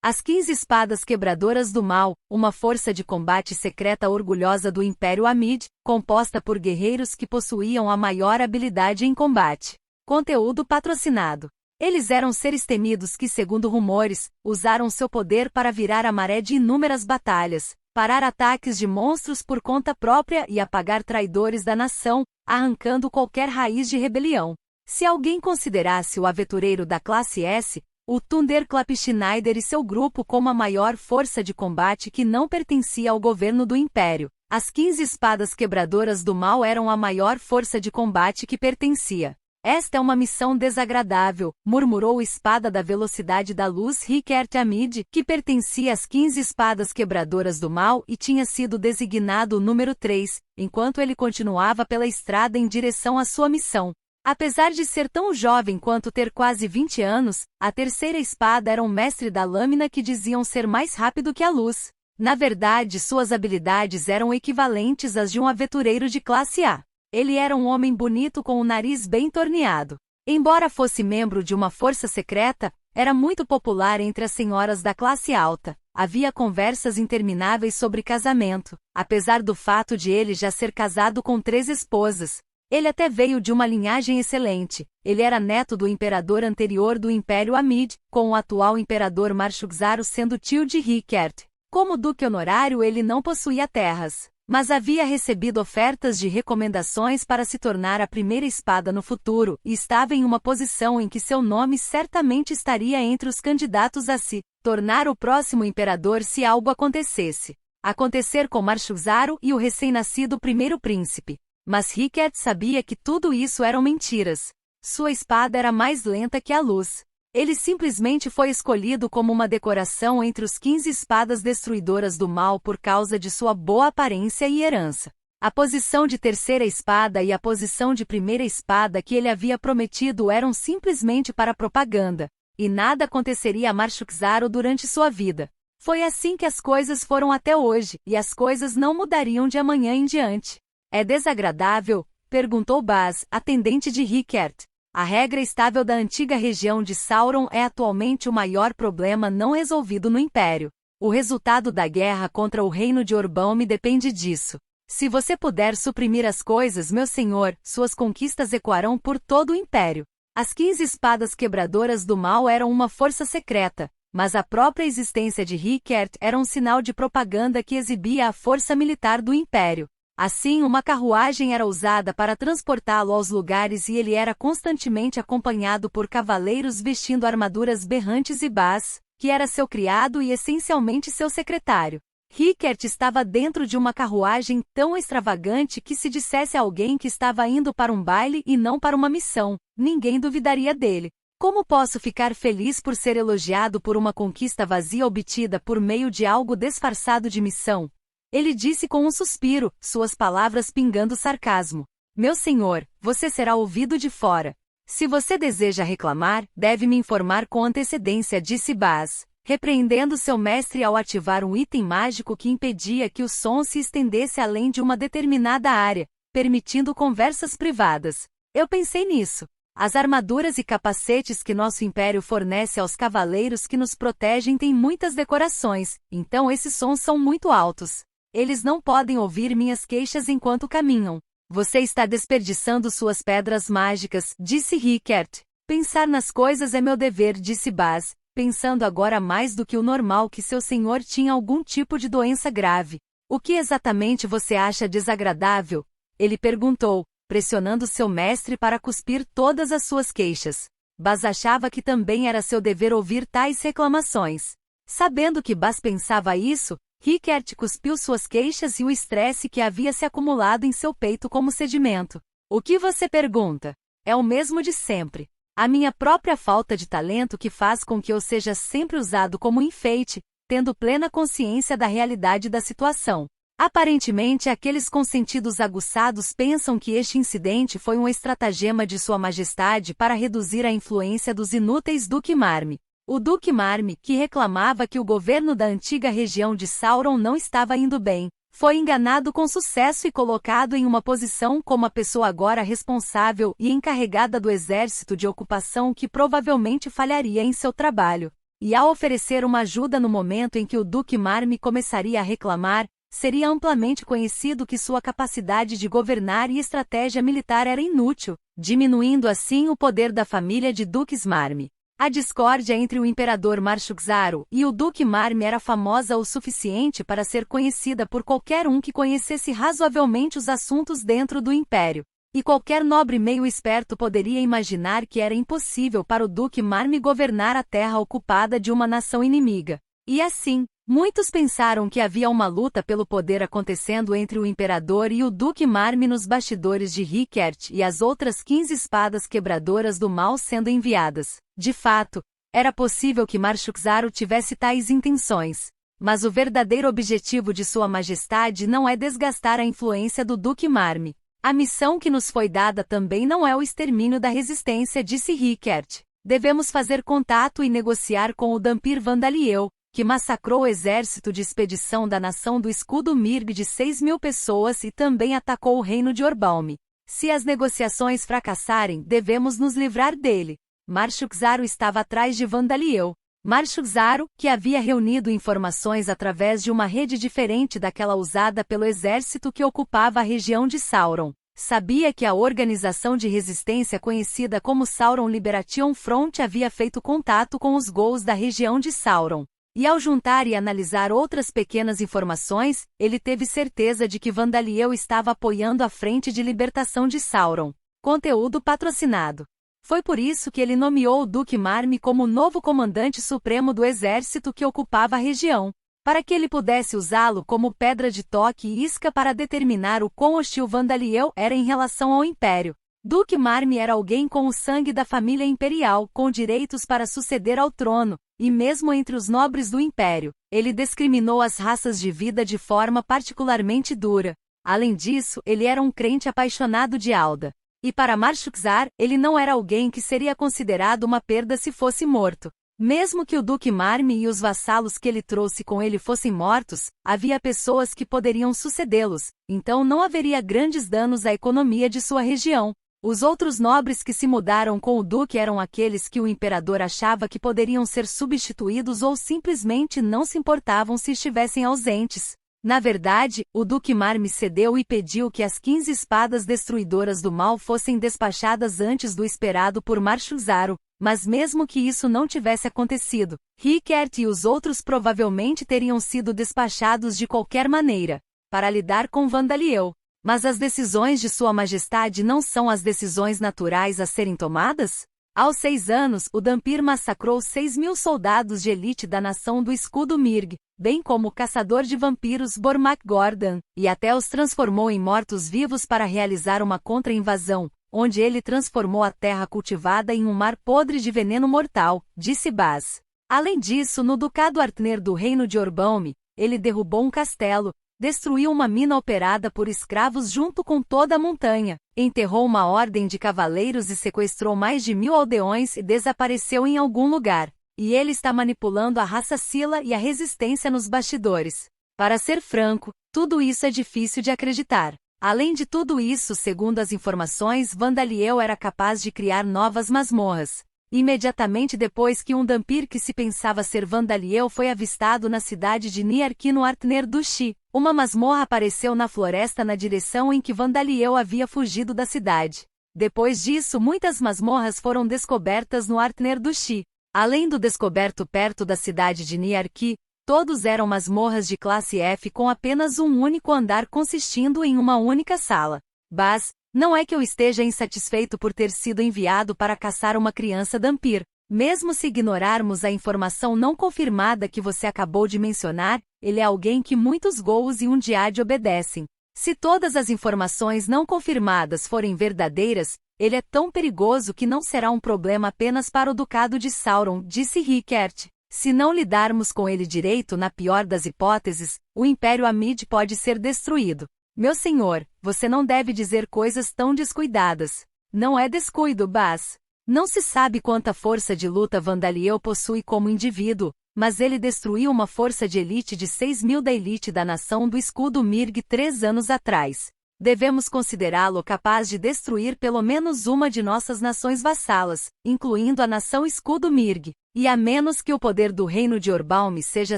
As 15 espadas quebradoras do mal, uma força de combate secreta orgulhosa do Império Amid, composta por guerreiros que possuíam a maior habilidade em combate. Conteúdo patrocinado. Eles eram seres temidos que, segundo rumores, usaram seu poder para virar a maré de inúmeras batalhas, parar ataques de monstros por conta própria e apagar traidores da nação, arrancando qualquer raiz de rebelião. Se alguém considerasse o aventureiro da classe S, o Thunderclap Schneider e seu grupo como a maior força de combate que não pertencia ao governo do Império, as 15 espadas quebradoras do mal eram a maior força de combate que pertencia. Esta é uma missão desagradável, murmurou o espada da velocidade da luz Rickert Amid, que pertencia às 15 espadas quebradoras do mal e tinha sido designado o número 3, enquanto ele continuava pela estrada em direção à sua missão. Apesar de ser tão jovem quanto ter quase 20 anos, a terceira espada era um mestre da lâmina que diziam ser mais rápido que a luz. Na verdade, suas habilidades eram equivalentes às de um aventureiro de classe A. Ele era um homem bonito com o nariz bem torneado. Embora fosse membro de uma força secreta, era muito popular entre as senhoras da classe alta. Havia conversas intermináveis sobre casamento, apesar do fato de ele já ser casado com 3 esposas. Ele até veio de uma linhagem excelente. Ele era neto do imperador anterior do Império Amid, com o atual imperador Marshugzaro sendo tio de Rickert. Como duque honorário, ele não possuía terras, mas havia recebido ofertas de recomendações para se tornar a primeira espada no futuro, e estava em uma posição em que seu nome certamente estaria entre os candidatos a se tornar o próximo imperador se algo acontecesse. Acontecer com Marshugzaro e o recém-nascido primeiro príncipe. Mas Rickert sabia que tudo isso eram mentiras. Sua espada era mais lenta que a luz. Ele simplesmente foi escolhido como uma decoração entre os 15 espadas destruidoras do mal por causa de sua boa aparência e herança. A posição de terceira espada e a posição de primeira espada que ele havia prometido eram simplesmente para propaganda, e nada aconteceria a Marshugzaro durante sua vida. Foi assim que as coisas foram até hoje, e as coisas não mudariam de amanhã em diante. É desagradável? Perguntou Baz, atendente de Rickert. A regra estável da antiga região de Sauron é atualmente o maior problema não resolvido no Império. O resultado da guerra contra o reino de Orbaum depende disso. Se você puder suprimir as coisas, meu senhor, suas conquistas ecoarão por todo o Império. As 15 espadas quebradoras do mal eram uma força secreta, mas a própria existência de Rickert era um sinal de propaganda que exibia a força militar do Império. Assim, uma carruagem era usada para transportá-lo aos lugares e ele era constantemente acompanhado por cavaleiros vestindo armaduras berrantes e Baz, que era seu criado e essencialmente seu secretário. Rickert estava dentro de uma carruagem tão extravagante que se dissesse a alguém que estava indo para um baile e não para uma missão, ninguém duvidaria dele. Como posso ficar feliz por ser elogiado por uma conquista vazia obtida por meio de algo disfarçado de missão? Ele disse com um suspiro, suas palavras pingando sarcasmo. Meu senhor, você será ouvido de fora. Se você deseja reclamar, deve me informar com antecedência, disse Baz, repreendendo seu mestre ao ativar um item mágico que impedia que o som se estendesse além de uma determinada área, permitindo conversas privadas. Eu pensei nisso. As armaduras e capacetes que nosso império fornece aos cavaleiros que nos protegem têm muitas decorações, então esses sons são muito altos. Eles não podem ouvir minhas queixas enquanto caminham. Você está desperdiçando suas pedras mágicas, disse Rickert. Pensar nas coisas é meu dever, disse Baz, pensando agora mais do que o normal que seu senhor tinha algum tipo de doença grave. O que exatamente você acha desagradável? Ele perguntou, pressionando seu mestre para cuspir todas as suas queixas. Baz achava que também era seu dever ouvir tais reclamações. Sabendo que Baz pensava isso, Rickert cuspiu suas queixas e o estresse que havia se acumulado em seu peito como sedimento. O que você pergunta? É o mesmo de sempre. A minha própria falta de talento que faz com que eu seja sempre usado como enfeite, tendo plena consciência da realidade da situação. Aparentemente, aqueles com sentidos aguçados pensam que este incidente foi um estratagema de Sua Majestade para reduzir a influência dos inúteis Duque Marme. O Duque Marme, que reclamava que o governo da antiga região de Sauron não estava indo bem, foi enganado com sucesso e colocado em uma posição como a pessoa agora responsável e encarregada do exército de ocupação que provavelmente falharia em seu trabalho. E ao oferecer uma ajuda no momento em que o Duque Marme começaria a reclamar, seria amplamente conhecido que sua capacidade de governar e estratégia militar era inútil, diminuindo assim o poder da família de Duques Marme. A discórdia entre o imperador Marshuk-Zaro e o Duque Marme era famosa o suficiente para ser conhecida por qualquer um que conhecesse razoavelmente os assuntos dentro do império. E qualquer nobre meio esperto poderia imaginar que era impossível para o Duque Marme governar a terra ocupada de uma nação inimiga. E assim, muitos pensaram que havia uma luta pelo poder acontecendo entre o imperador e o Duque Marme nos bastidores de Rickert e as outras 15 espadas quebradoras do mal sendo enviadas. De fato, era possível que Marshuk-Zaro tivesse tais intenções. Mas o verdadeiro objetivo de Sua Majestade não é desgastar a influência do Duque Marme. A missão que nos foi dada também não é o extermínio da resistência, disse Rickert. Devemos fazer contato e negociar com o Dhampir Vandaliel, que massacrou o exército de expedição da Nação do Escudo Mirg de 6.000 pessoas e também atacou o reino de Orbalme. Se as negociações fracassarem, devemos nos livrar dele. Marshuk-Zaro estava atrás de Vandaliel. Marshuk-Zaro, que havia reunido informações através de uma rede diferente daquela usada pelo exército que ocupava a região de Sauron, sabia que a organização de resistência conhecida como Sauron Liberation Front havia feito contato com os Ghouls da região de Sauron. E ao juntar e analisar outras pequenas informações, ele teve certeza de que Vandaliel estava apoiando a Frente de Libertação de Sauron. Conteúdo patrocinado. Foi por isso que ele nomeou o Duque Marme como o novo comandante supremo do exército que ocupava a região, para que ele pudesse usá-lo como pedra de toque e isca para determinar o quão hostil Vandaliel era em relação ao Império. Duque Marme era alguém com o sangue da família imperial, com direitos para suceder ao trono, e mesmo entre os nobres do Império, ele discriminou as raças de vida de forma particularmente dura. Além disso, ele era um crente apaixonado de Alda. E para Marshuk-Zar, ele não era alguém que seria considerado uma perda se fosse morto. Mesmo que o Duque Marme e os vassalos que ele trouxe com ele fossem mortos, havia pessoas que poderiam sucedê-los, então não haveria grandes danos à economia de sua região. Os outros nobres que se mudaram com o Duque eram aqueles que o imperador achava que poderiam ser substituídos ou simplesmente não se importavam se estivessem ausentes. Na verdade, o Duque Marme cedeu e pediu que as 15 espadas destruidoras do mal fossem despachadas antes do esperado por Marshuk-Zaro, mas mesmo que isso não tivesse acontecido, Rickert e os outros provavelmente teriam sido despachados de qualquer maneira, para lidar com Vandaliel. Mas as decisões de Sua Majestade não são as decisões naturais a serem tomadas? Aos 6 anos, o Dhampir massacrou 6.000 soldados de elite da Nação do Escudo Mirg, bem como o caçador de vampiros Bormak Gordon, e até os transformou em mortos-vivos para realizar uma contra-invasão, onde ele transformou a terra cultivada em um mar podre de veneno mortal, disse Baz. Além disso, no Ducado Artner do Reino de Orbalme, ele derrubou um castelo, destruiu uma mina operada por escravos junto com toda a montanha, enterrou uma ordem de cavaleiros e sequestrou mais de 1.000 aldeões e desapareceu em algum lugar. E ele está manipulando a raça Scylla e a resistência nos bastidores. Para ser franco, tudo isso é difícil de acreditar. Além de tudo isso, segundo as informações, Vandaliel era capaz de criar novas masmorras. Imediatamente depois que um Dhampir que se pensava ser Vandaliel foi avistado na cidade de Niarki no Artner do Xi, uma masmorra apareceu na floresta na direção em que Vandaliel havia fugido da cidade. Depois disso, muitas masmorras foram descobertas no Artner do Xi. Além do descoberto perto da cidade de Niarki, todos eram masmorras de classe F com apenas um único andar consistindo em uma única sala. Bas, não é que eu esteja insatisfeito por ter sido enviado para caçar uma criança Dhampir. Mesmo se ignorarmos a informação não confirmada que você acabou de mencionar, ele é alguém que muitos Gous e um Jade obedecem. Se todas as informações não confirmadas forem verdadeiras, ele é tão perigoso que não será um problema apenas para o Ducado de Sauron, disse Rickert. Se não lidarmos com ele direito, na pior das hipóteses, o Império Amid pode ser destruído. Meu senhor, você não deve dizer coisas tão descuidadas. Não é descuido, Bas. Não se sabe quanta força de luta Vandaliel possui como indivíduo, mas ele destruiu uma força de elite de 6.000 da elite da Nação do Escudo Mirg 3 anos atrás. Devemos considerá-lo capaz de destruir pelo menos uma de nossas nações vassalas, incluindo a Nação Escudo Mirg, e a menos que o poder do reino de Orbalm seja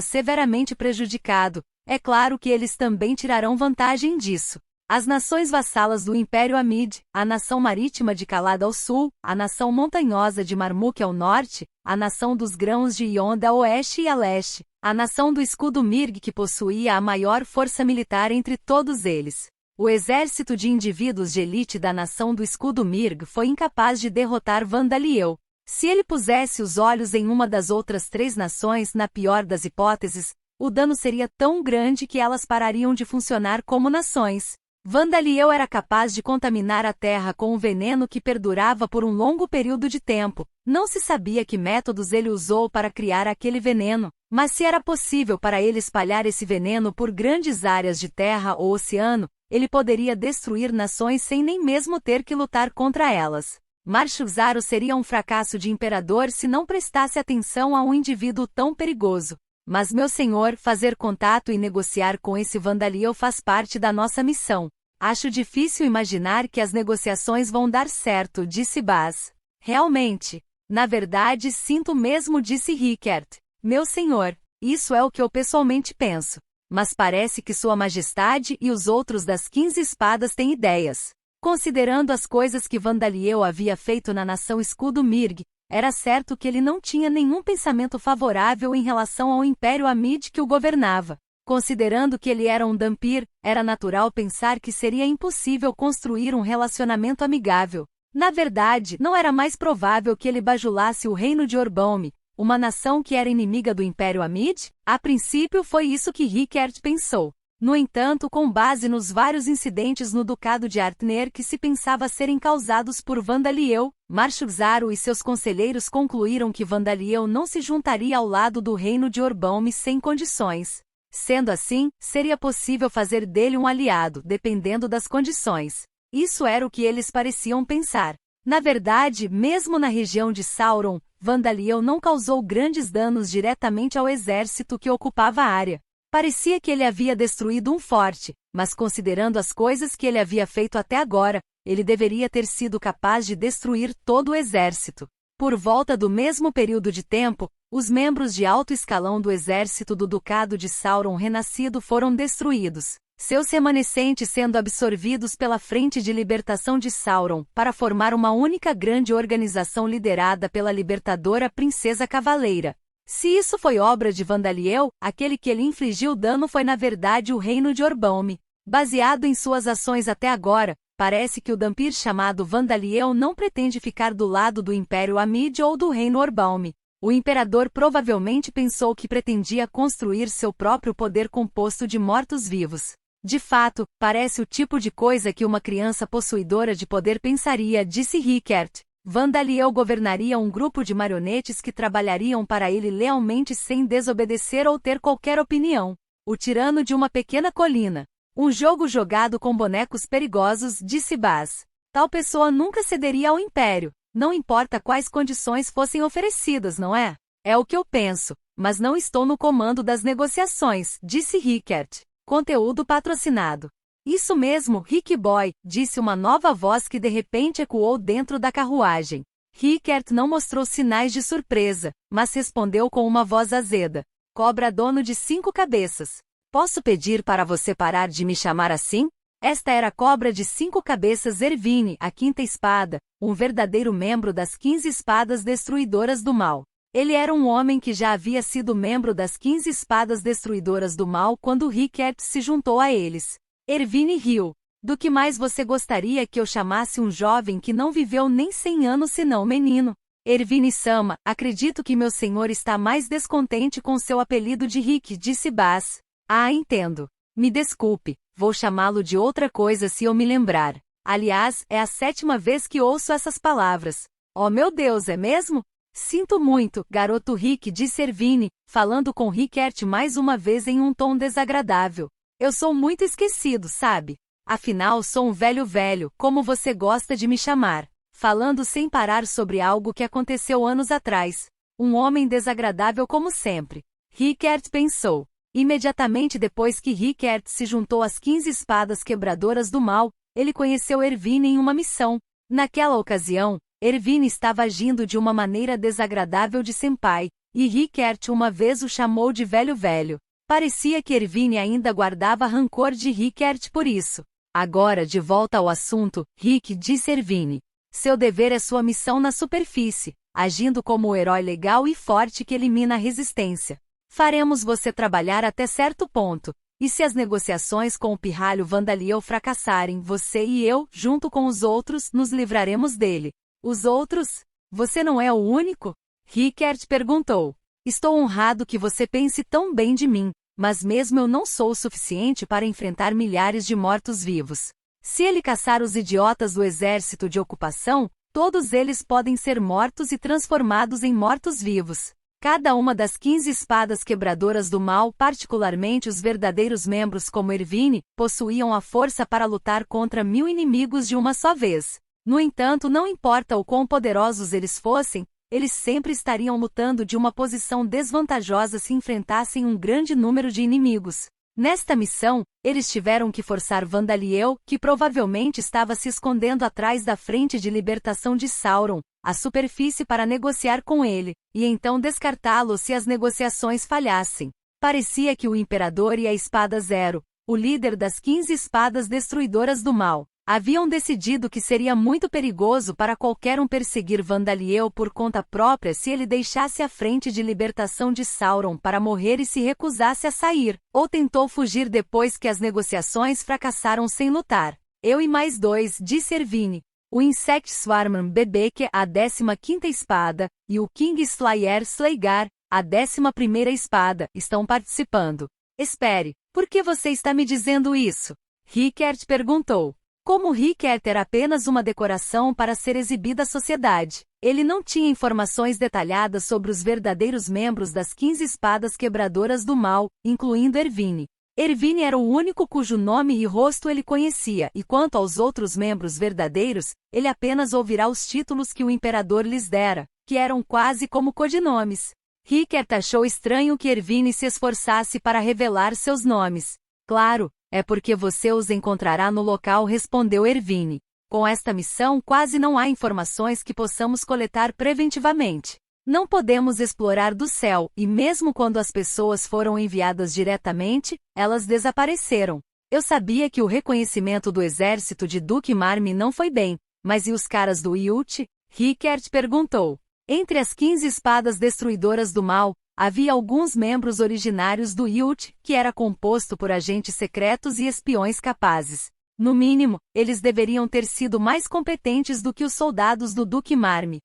severamente prejudicado, é claro que eles também tirarão vantagem disso. As nações vassalas do Império Amid, a nação marítima de Calada ao sul, a nação montanhosa de Marmuk ao norte, a nação dos grãos de Yonda a oeste e a leste, a nação do escudo Mirg que possuía a maior força militar entre todos eles. O exército de indivíduos de elite da nação do escudo Mirg foi incapaz de derrotar Vandaliel. Se ele pusesse os olhos em uma das outras 3 nações, na pior das hipóteses, o dano seria tão grande que elas parariam de funcionar como nações. Vandaliel era capaz de contaminar a terra com um veneno que perdurava por um longo período de tempo. Não se sabia que métodos ele usou para criar aquele veneno, mas se era possível para ele espalhar esse veneno por grandes áreas de terra ou oceano, ele poderia destruir nações sem nem mesmo ter que lutar contra elas. Marshuzaro seria um fracasso de imperador se não prestasse atenção a um indivíduo tão perigoso. Mas, meu senhor, fazer contato e negociar com esse Vandaliel faz parte da nossa missão. Acho difícil imaginar que as negociações vão dar certo, disse Bas. Realmente. Na verdade, sinto mesmo, disse Rickert. Meu senhor, isso é o que eu pessoalmente penso. Mas parece que Sua Majestade e os outros das 15 espadas têm ideias. Considerando as coisas que Vandaliel havia feito na nação Escudo Mirg, era certo que ele não tinha nenhum pensamento favorável em relação ao Império Amid que o governava. Considerando que ele era um Dhampir, era natural pensar que seria impossível construir um relacionamento amigável. Na verdade, não era mais provável que ele bajulasse o reino de Orbalm, uma nação que era inimiga do Império Amid? A princípio foi isso que Rickert pensou. No entanto, com base nos vários incidentes no Ducado de Artner que se pensava serem causados por Vandaliel, Marshuzaro e seus conselheiros concluíram que Vandaliel não se juntaria ao lado do reino de Orbalm sem condições. Sendo assim, seria possível fazer dele um aliado, dependendo das condições. Isso era o que eles pareciam pensar. Na verdade, mesmo na região de Sauron, Vandaliel não causou grandes danos diretamente ao exército que ocupava a área. Parecia que ele havia destruído um forte, mas considerando as coisas que ele havia feito até agora, ele deveria ter sido capaz de destruir todo o exército. Por volta do mesmo período de tempo, os membros de alto escalão do exército do Ducado de Sauron renascido foram destruídos, seus remanescentes sendo absorvidos pela Frente de Libertação de Sauron, para formar uma única grande organização liderada pela libertadora Princesa Cavaleira. Se isso foi obra de Vandaliel, aquele que lhe infligiu dano foi na verdade o reino de Orbalm. Baseado em suas ações até agora, parece que o Dhampir chamado Vandaliel não pretende ficar do lado do Império Amid ou do reino Orbalm. O imperador provavelmente pensou que pretendia construir seu próprio poder composto de mortos-vivos. De fato, parece o tipo de coisa que uma criança possuidora de poder pensaria, disse Rickert. Vandaliel governaria um grupo de marionetes que trabalhariam para ele lealmente sem desobedecer ou ter qualquer opinião. O tirano de uma pequena colina. Um jogo jogado com bonecos perigosos, disse Bas. Tal pessoa nunca cederia ao Império. Não importa quais condições fossem oferecidas, não é? É o que eu penso, mas não estou no comando das negociações, disse Rickert. Conteúdo patrocinado. Isso mesmo, Rick Boy, disse uma nova voz que de repente ecoou dentro da carruagem. Rickert não mostrou sinais de surpresa, mas respondeu com uma voz azeda. Cobra dono de 5 cabeças. Posso pedir para você parar de me chamar assim? Esta era a cobra de 5 cabeças Ervine, a quinta espada, um verdadeiro membro das 15 espadas destruidoras do mal. Ele era um homem que já havia sido membro das 15 espadas destruidoras do mal quando Rickert se juntou a eles. Ervine riu. Do que mais você gostaria que eu chamasse um jovem que não viveu nem 100 anos senão menino? Ervine-sama, acredito que meu senhor está mais descontente com seu apelido de Rick, disse Bass. Ah, entendo. Me desculpe, vou chamá-lo de outra coisa se eu me lembrar. Aliás, é a 7ª vez que ouço essas palavras. Oh meu Deus, é mesmo? Sinto muito, garoto Rick, disse Ervine, falando com Rickert mais uma vez em um tom desagradável. Eu sou muito esquecido, sabe? Afinal, sou um velho, como você gosta de me chamar. Falando sem parar sobre algo que aconteceu anos atrás. Um homem desagradável como sempre. Rickert pensou. Imediatamente depois que Rickert se juntou às 15 espadas quebradoras do mal, ele conheceu Ervine em uma missão. Naquela ocasião, Ervine estava agindo de uma maneira desagradável de senpai, e Rickert uma vez o chamou de velho. Parecia que Ervine ainda guardava rancor de Rickert por isso. Agora, de volta ao assunto, Rick, disse Ervine. Seu dever é sua missão na superfície, agindo como o herói legal e forte que elimina a resistência. Faremos você trabalhar até certo ponto, e se as negociações com o pirralho Vandaliel fracassarem, você e eu, junto com os outros, nos livraremos dele. Os outros? Você não é o único? Rickert perguntou. Estou honrado que você pense tão bem de mim, mas mesmo eu não sou o suficiente para enfrentar milhares de mortos-vivos. Se ele caçar os idiotas do exército de ocupação, todos eles podem ser mortos e transformados em mortos-vivos. Cada uma das 15 espadas quebradoras do mal, particularmente os verdadeiros membros como Ervine, possuíam a força para lutar contra 1000 inimigos de uma só vez. No entanto, não importa o quão poderosos eles fossem, eles sempre estariam lutando de uma posição desvantajosa se enfrentassem um grande número de inimigos. Nesta missão, eles tiveram que forçar Vandaliel, que provavelmente estava se escondendo atrás da frente de libertação de Sauron, à superfície para negociar com ele, e então descartá-lo se as negociações falhassem. Parecia que o Imperador e a Espada Zero, o líder das 15 espadas destruidoras do mal, haviam decidido que seria muito perigoso para qualquer um perseguir Vandaliel por conta própria se ele deixasse a frente de libertação de Sauron para morrer e se recusasse a sair, ou tentou fugir depois que as negociações fracassaram sem lutar. Eu e mais 2, disse Ervine. O Insect Swarman Bebeke, a 15ª espada, e o King Slayer Slaygar, a 11ª espada, estão participando. Espere, por que você está me dizendo isso? Rickert perguntou. Como Rickert era apenas uma decoração para ser exibida à sociedade, ele não tinha informações detalhadas sobre os verdadeiros membros das 15 espadas quebradoras do mal, incluindo Ervine. Ervine era o único cujo nome e rosto ele conhecia, e quanto aos outros membros verdadeiros, ele apenas ouvirá os títulos que o imperador lhes dera, que eram quase como codinomes. Rickert achou estranho que Ervine se esforçasse para revelar seus nomes. Claro, é porque você os encontrará no local, respondeu Ervine. Com esta missão quase não há informações que possamos coletar preventivamente. Não podemos explorar do céu, e mesmo quando as pessoas foram enviadas diretamente, elas desapareceram. Eu sabia que o reconhecimento do exército de Duke Marmi não foi bem, mas e os caras do Yult? Rickert perguntou. Entre as 15 espadas destruidoras do mal, havia alguns membros originários do Yult, que era composto por agentes secretos e espiões capazes. No mínimo, eles deveriam ter sido mais competentes do que os soldados do Duke Marmi.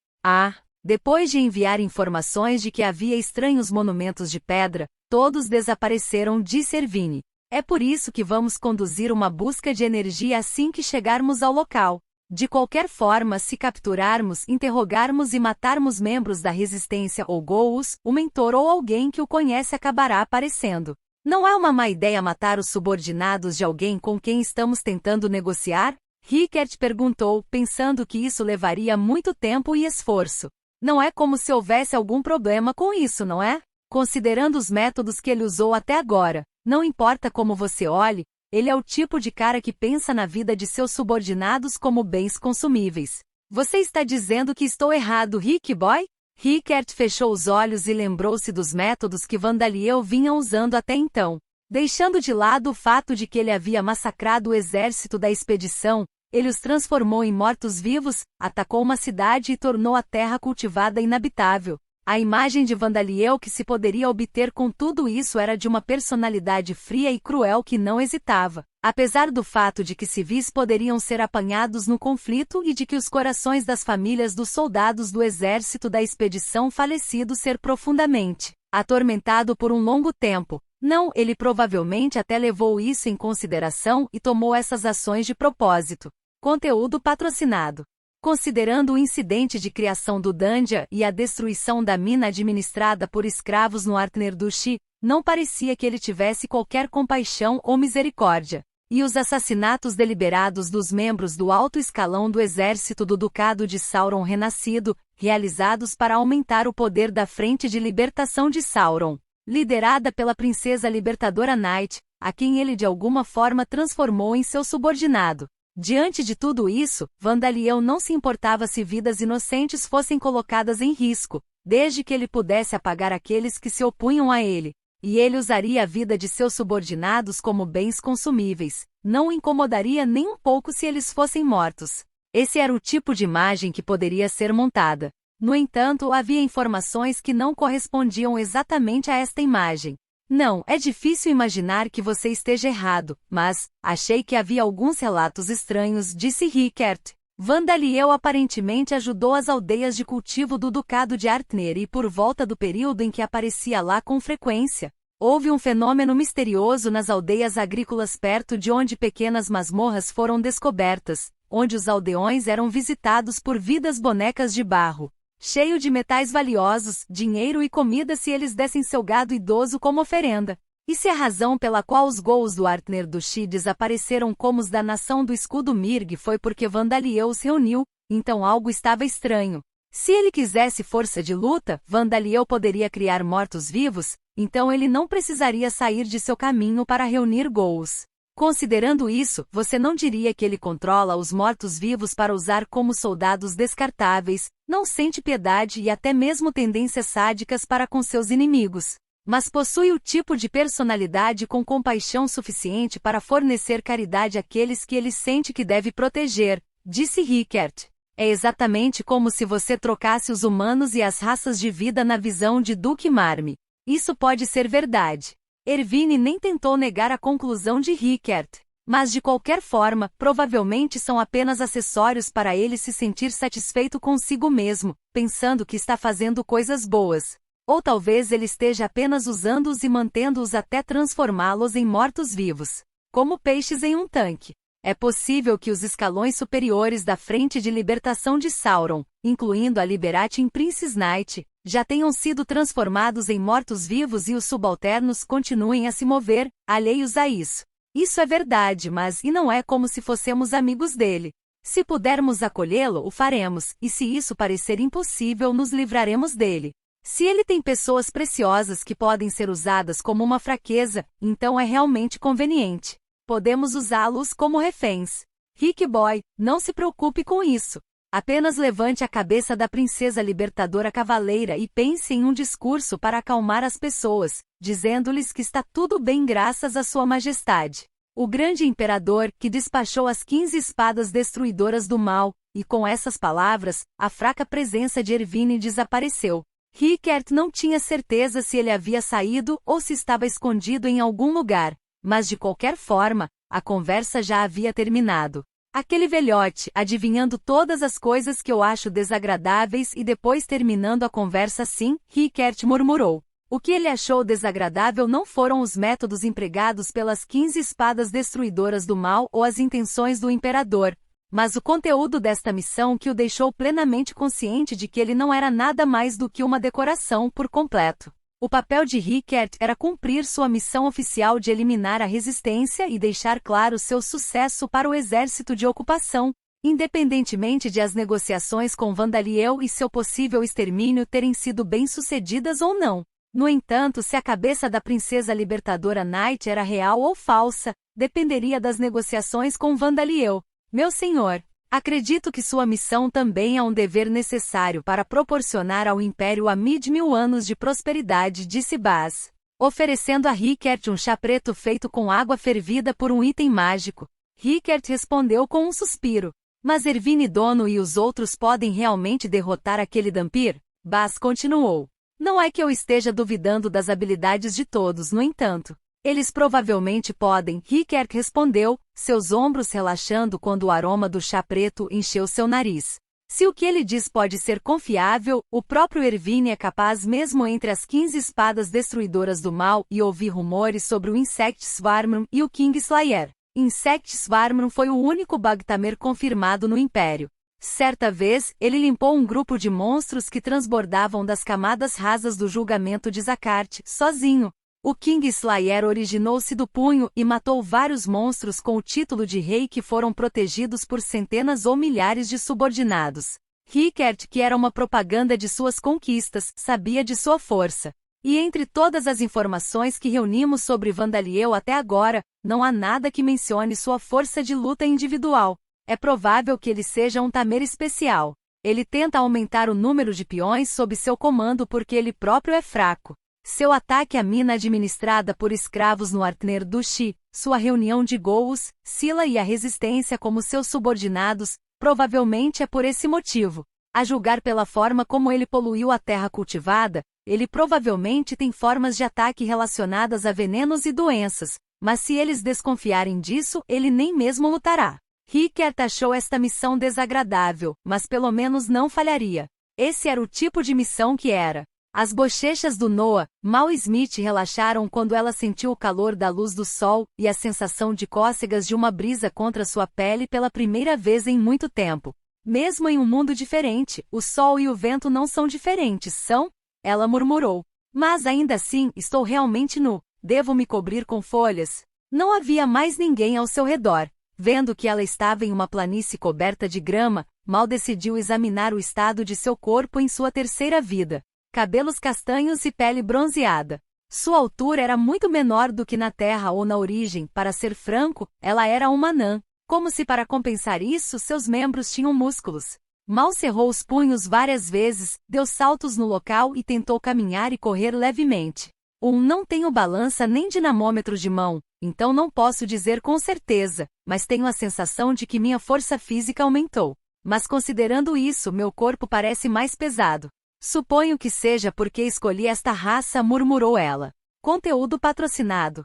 Depois de enviar informações de que havia estranhos monumentos de pedra, todos desapareceram, disse Ervine. É por isso que vamos conduzir uma busca de energia assim que chegarmos ao local. De qualquer forma, se capturarmos, interrogarmos e matarmos membros da resistência ou Goa'uld, o mentor ou alguém que o conhece acabará aparecendo. Não é uma má ideia matar os subordinados de alguém com quem estamos tentando negociar? Rickert perguntou, pensando que isso levaria muito tempo e esforço. Não é como se houvesse algum problema com isso, não é? Considerando os métodos que ele usou até agora, não importa como você olhe, Ele é o tipo de cara que pensa na vida de seus subordinados como bens consumíveis. Você está dizendo que estou errado, Rick Boy? Rickert fechou os olhos e lembrou-se dos métodos que Vandaliel vinha usando até então. Deixando de lado o fato de que ele havia massacrado o exército da expedição, ele os transformou em mortos-vivos, atacou uma cidade e tornou a terra cultivada inabitável. A imagem de Vandaliel que se poderia obter com tudo isso era de uma personalidade fria e cruel que não hesitava. Apesar do fato de que civis poderiam ser apanhados no conflito e de que os corações das famílias dos soldados do exército da expedição falecido ser profundamente atormentado por um longo tempo. Não, ele provavelmente até levou isso em consideração e tomou essas ações de propósito. Conteúdo patrocinado. Considerando o incidente de criação do Dandia e a destruição da mina administrada por escravos no Artnerdushi, não parecia que ele tivesse qualquer compaixão ou misericórdia. E os assassinatos deliberados dos membros do alto escalão do exército do Ducado de Sauron renascido, realizados para aumentar o poder da Frente de Libertação de Sauron, liderada pela princesa libertadora Night, a quem ele de alguma forma transformou em seu subordinado. Diante de tudo isso, Vandaliel não se importava se vidas inocentes fossem colocadas em risco, desde que ele pudesse apagar aqueles que se opunham a ele. E ele usaria a vida de seus subordinados como bens consumíveis. Não o incomodaria nem um pouco se eles fossem mortos. Esse era o tipo de imagem que poderia ser montada. No entanto, havia informações que não correspondiam exatamente a esta imagem. Não, é difícil imaginar que você esteja errado, mas achei que havia alguns relatos estranhos, disse Rickert. Vandaliel aparentemente ajudou as aldeias de cultivo do Ducado de Artner e por volta do período em que aparecia lá com frequência, houve um fenômeno misterioso nas aldeias agrícolas perto de onde pequenas masmorras foram descobertas, onde os aldeões eram visitados por vidas bonecas de barro, cheio de metais valiosos, dinheiro e comida se eles dessem seu gado idoso como oferenda. E se a razão pela qual os Ghouls do Artnerdushi desapareceram como os da nação do escudo Mirg foi porque Vandaliel os reuniu, então algo estava estranho. Se ele quisesse força de luta, Vandaliel poderia criar mortos-vivos, então ele não precisaria sair de seu caminho para reunir Ghouls. Considerando isso, você não diria que ele controla os mortos-vivos para usar como soldados descartáveis, não sente piedade e até mesmo tendências sádicas para com seus inimigos, mas possui o tipo de personalidade com compaixão suficiente para fornecer caridade àqueles que ele sente que deve proteger, disse Rickert. É exatamente como se você trocasse os humanos e as raças de vida na visão de Duke Marmy. Isso pode ser verdade. Erwin nem tentou negar a conclusão de Rickert. Mas de qualquer forma, provavelmente são apenas acessórios para ele se sentir satisfeito consigo mesmo, pensando que está fazendo coisas boas. Ou talvez ele esteja apenas usando-os e mantendo-os até transformá-los em mortos-vivos, como peixes em um tanque. É possível que os escalões superiores da Frente de Libertação de Sauron, incluindo a Liberating Princess Night, já tenham sido transformados em mortos-vivos e os subalternos continuem a se mover, alheios a isso. Isso é verdade, mas e não é como se fossemos amigos dele. Se pudermos acolhê-lo, o faremos, e se isso parecer impossível, nos livraremos dele. Se ele tem pessoas preciosas que podem ser usadas como uma fraqueza, então é realmente conveniente. Podemos usá-los como reféns. Rick Boy, não se preocupe com isso. Apenas levante a cabeça da princesa libertadora cavaleira e pense em um discurso para acalmar as pessoas, dizendo-lhes que está tudo bem graças a sua majestade. O grande imperador, que despachou as 15 espadas destruidoras do mal, e com essas palavras, a fraca presença de Erwin desapareceu. Rickert não tinha certeza se ele havia saído ou se estava escondido em algum lugar, mas de qualquer forma, a conversa já havia terminado. Aquele velhote, adivinhando todas as coisas que eu acho desagradáveis e depois terminando a conversa assim, Rickert murmurou. O que ele achou desagradável não foram os métodos empregados pelas 15 espadas destruidoras do mal ou as intenções do imperador, mas o conteúdo desta missão que o deixou plenamente consciente de que ele não era nada mais do que uma decoração por completo. O papel de Rickert era cumprir sua missão oficial de eliminar a resistência e deixar claro seu sucesso para o exército de ocupação, independentemente de as negociações com Vandaliel e seu possível extermínio terem sido bem-sucedidas ou não. No entanto, se a cabeça da princesa libertadora Knight era real ou falsa, dependeria das negociações com Vandaliel. Meu senhor, acredito que sua missão também é um dever necessário para proporcionar ao Império a 1000 anos de prosperidade, disse Baz, oferecendo a Rickert um chá preto feito com água fervida por um item mágico. Rickert respondeu com um suspiro. Mas Ervine Dono e os outros podem realmente derrotar aquele Dhampir? Baz continuou. Não é que eu esteja duvidando das habilidades de todos, no entanto. Eles provavelmente podem, Rickert respondeu, seus ombros relaxando quando o aroma do chá preto encheu seu nariz. Se o que ele diz pode ser confiável, o próprio Ervine é capaz mesmo entre as 15 espadas destruidoras do mal e ouvir rumores sobre o Insect Swarm e o King Slayer. Insect Swarm foi o único Bugtamer confirmado no Império. Certa vez, ele limpou um grupo de monstros que transbordavam das camadas rasas do julgamento de Zakart, sozinho. O King Slayer originou-se do punho e matou vários monstros com o título de rei que foram protegidos por centenas ou milhares de subordinados. Rickert, que era uma propaganda de suas conquistas, sabia de sua força. E entre todas as informações que reunimos sobre Vandaliel até agora, não há nada que mencione sua força de luta individual. É provável que ele seja um tamer especial. Ele tenta aumentar o número de peões sob seu comando porque ele próprio é fraco. Seu ataque à mina administrada por escravos no Artner Dushi, sua reunião de Gous, Sila e a resistência como seus subordinados, provavelmente é por esse motivo. A julgar pela forma como ele poluiu a terra cultivada, ele provavelmente tem formas de ataque relacionadas a venenos e doenças, mas se eles desconfiarem disso, ele nem mesmo lutará. Rickert achou esta missão desagradável, mas pelo menos não falharia. Esse era o tipo de missão que era. As bochechas do Noah, Mal Smith relaxaram quando ela sentiu o calor da luz do sol e a sensação de cócegas de uma brisa contra sua pele pela primeira vez em muito tempo. Mesmo em um mundo diferente, o sol e o vento não são diferentes, são? Ela murmurou. Mas ainda assim, estou realmente nu. Devo me cobrir com folhas? Não havia mais ninguém ao seu redor. Vendo que ela estava em uma planície coberta de grama, Mal decidiu examinar o estado de seu corpo em sua terceira vida. Cabelos castanhos e pele bronzeada. Sua altura era muito menor do que na Terra ou na origem, para ser franco, ela era uma anã. Como se para compensar isso seus membros tinham músculos. Mal cerrou os punhos várias vezes, deu saltos no local e tentou caminhar e correr levemente. Não tenho balança nem dinamômetro de mão, então não posso dizer com certeza, mas tenho a sensação de que minha força física aumentou. Mas considerando isso, meu corpo parece mais pesado. Suponho que seja porque escolhi esta raça, murmurou ela. Conteúdo patrocinado.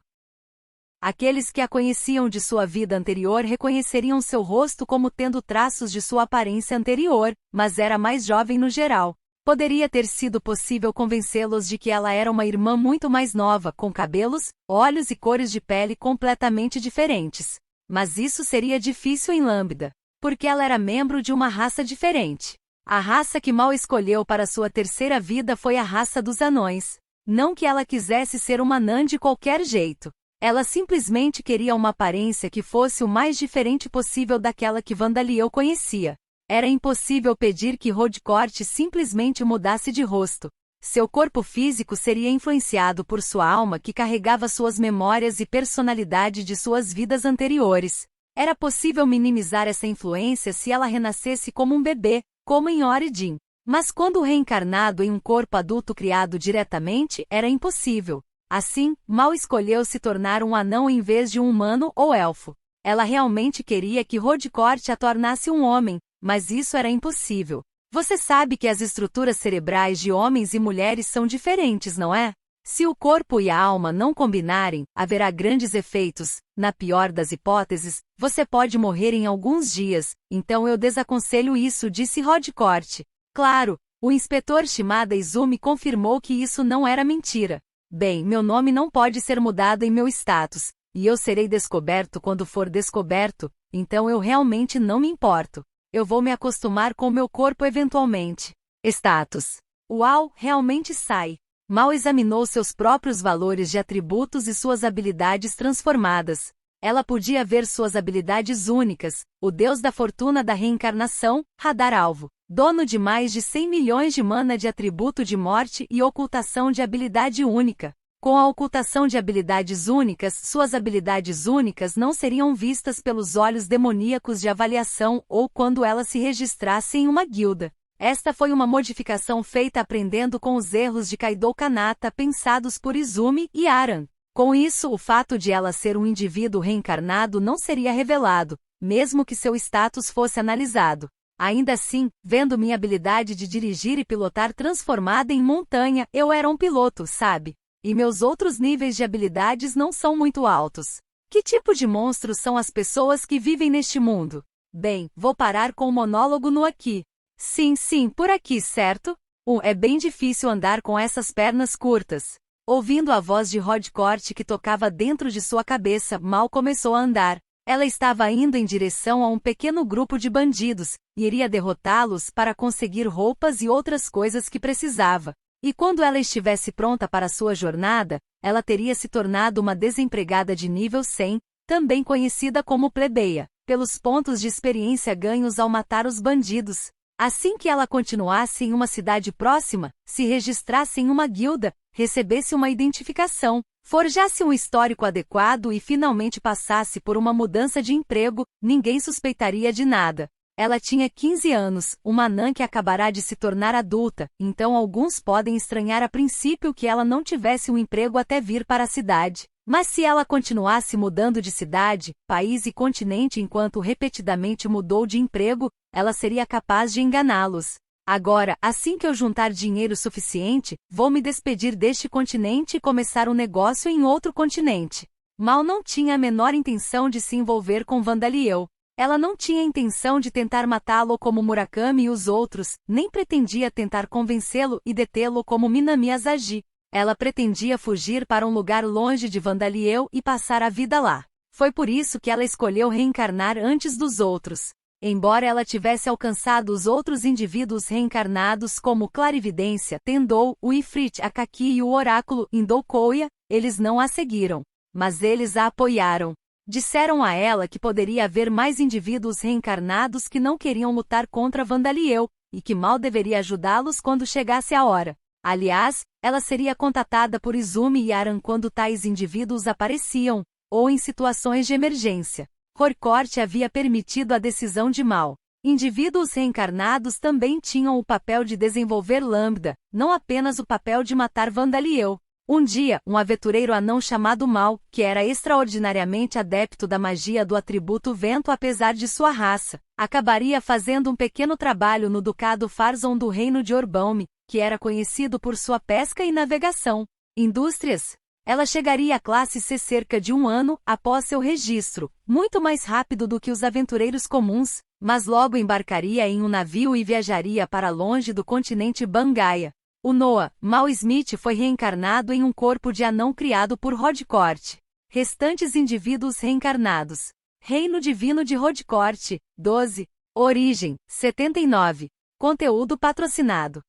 Aqueles que a conheciam de sua vida anterior reconheceriam seu rosto como tendo traços de sua aparência anterior, mas era mais jovem no geral. Poderia ter sido possível convencê-los de que ela era uma irmã muito mais nova, com cabelos, olhos e cores de pele completamente diferentes. Mas isso seria difícil em Lambda, porque ela era membro de uma raça diferente. A raça que Mal escolheu para sua terceira vida foi a raça dos anões. Não que ela quisesse ser uma anã de qualquer jeito. Ela simplesmente queria uma aparência que fosse o mais diferente possível daquela que Vandaliel conhecia. Era impossível pedir que Rodcourt simplesmente mudasse de rosto. Seu corpo físico seria influenciado por sua alma que carregava suas memórias e personalidade de suas vidas anteriores. Era possível minimizar essa influência se ela renascesse como um bebê, como em Origin. Mas quando reencarnado em um corpo adulto criado diretamente, era impossível. Assim, Mal escolheu se tornar um anão em vez de um humano ou elfo. Ela realmente queria que Rodcourt a tornasse um homem, mas isso era impossível. Você sabe que as estruturas cerebrais de homens e mulheres são diferentes, não é? Se o corpo e a alma não combinarem, haverá grandes efeitos. Na pior das hipóteses, você pode morrer em alguns dias, então eu desaconselho isso, disse Rodcourt. Claro, o inspetor Shimada Izumi confirmou que isso não era mentira. Bem, meu nome não pode ser mudado em meu status, e eu serei descoberto quando for descoberto, então eu realmente não me importo. Eu vou me acostumar com meu corpo eventualmente. Status. Uau, realmente sai. Mal examinou seus próprios valores de atributos e suas habilidades transformadas. Ela podia ver suas habilidades únicas, o deus da fortuna da reencarnação, radar alvo. dono de mais de 100 milhões de mana de atributo de morte e ocultação de habilidade única. Com a ocultação de habilidades únicas, suas habilidades únicas não seriam vistas pelos olhos demoníacos de avaliação ou quando ela se registrasse em uma guilda. Esta foi uma modificação feita aprendendo com os erros de Kaido Kanata pensados por Izumi e Aran. Com isso, o fato de ela ser um indivíduo reencarnado não seria revelado, mesmo que seu status fosse analisado. Ainda assim, vendo minha habilidade de dirigir e pilotar transformada em montanha, eu era um piloto, sabe? E meus outros níveis de habilidades não são muito altos. Que tipo de monstros são as pessoas que vivem neste mundo? Bem, vou parar com o monólogo no aqui. Sim, por aqui, certo? É bem difícil andar com essas pernas curtas. Ouvindo a voz de Rodcourt que tocava dentro de sua cabeça, Mal começou a andar. Ela estava indo em direção a um pequeno grupo de bandidos, e iria derrotá-los para conseguir roupas e outras coisas que precisava. E quando ela estivesse pronta para sua jornada, ela teria se tornado uma desempregada de nível 100, também conhecida como plebeia, pelos pontos de experiência ganhos ao matar os bandidos. Assim que ela continuasse em uma cidade próxima, se registrasse em uma guilda, recebesse uma identificação, forjasse um histórico adequado e finalmente passasse por uma mudança de emprego, ninguém suspeitaria de nada. Ela tinha 15 anos, uma anã que acabará de se tornar adulta, então alguns podem estranhar a princípio que ela não tivesse um emprego até vir para a cidade. Mas se ela continuasse mudando de cidade, país e continente enquanto repetidamente mudou de emprego, ela seria capaz de enganá-los. Agora, assim que eu juntar dinheiro suficiente, vou me despedir deste continente e começar um negócio em outro continente. Mal não tinha a menor intenção de se envolver com Vandaliel. Ela não tinha intenção de tentar matá-lo como Murakami e os outros, nem pretendia tentar convencê-lo e detê-lo como Minami Asagi. Ela pretendia fugir para um lugar longe de Vandaliel e passar a vida lá. Foi por isso que ela escolheu reencarnar antes dos outros. Embora ela tivesse alcançado os outros indivíduos reencarnados como Clarividência, Tendou, o Ifrit, Akaki e o Oráculo Indoukoya, eles não a seguiram. Mas eles a apoiaram. Disseram a ela que poderia haver mais indivíduos reencarnados que não queriam lutar contra Vandaliel, e que Mal deveria ajudá-los quando chegasse a hora. Aliás, ela seria contatada por Izumi e Aran quando tais indivíduos apareciam, ou em situações de emergência. Horcourt havia permitido a decisão de Mal. Indivíduos reencarnados também tinham o papel de desenvolver Lambda, não apenas o papel de matar Vandaliel. Um dia, um aventureiro anão chamado Mal, que era extraordinariamente adepto da magia do atributo vento apesar de sua raça, acabaria fazendo um pequeno trabalho no Ducado Farzon do Reino de Orbaume, que era conhecido por sua pesca e navegação. Indústrias. Ela chegaria à classe C cerca de um ano após seu registro, muito mais rápido do que os aventureiros comuns, mas logo embarcaria em um navio e viajaria para longe do continente Bangaia. O Noah, Mal Smith foi reencarnado em um corpo de anão criado por Rodcourt. Restantes indivíduos reencarnados. Reino Divino de Rodcourt, 12. Origem, 79. Conteúdo patrocinado.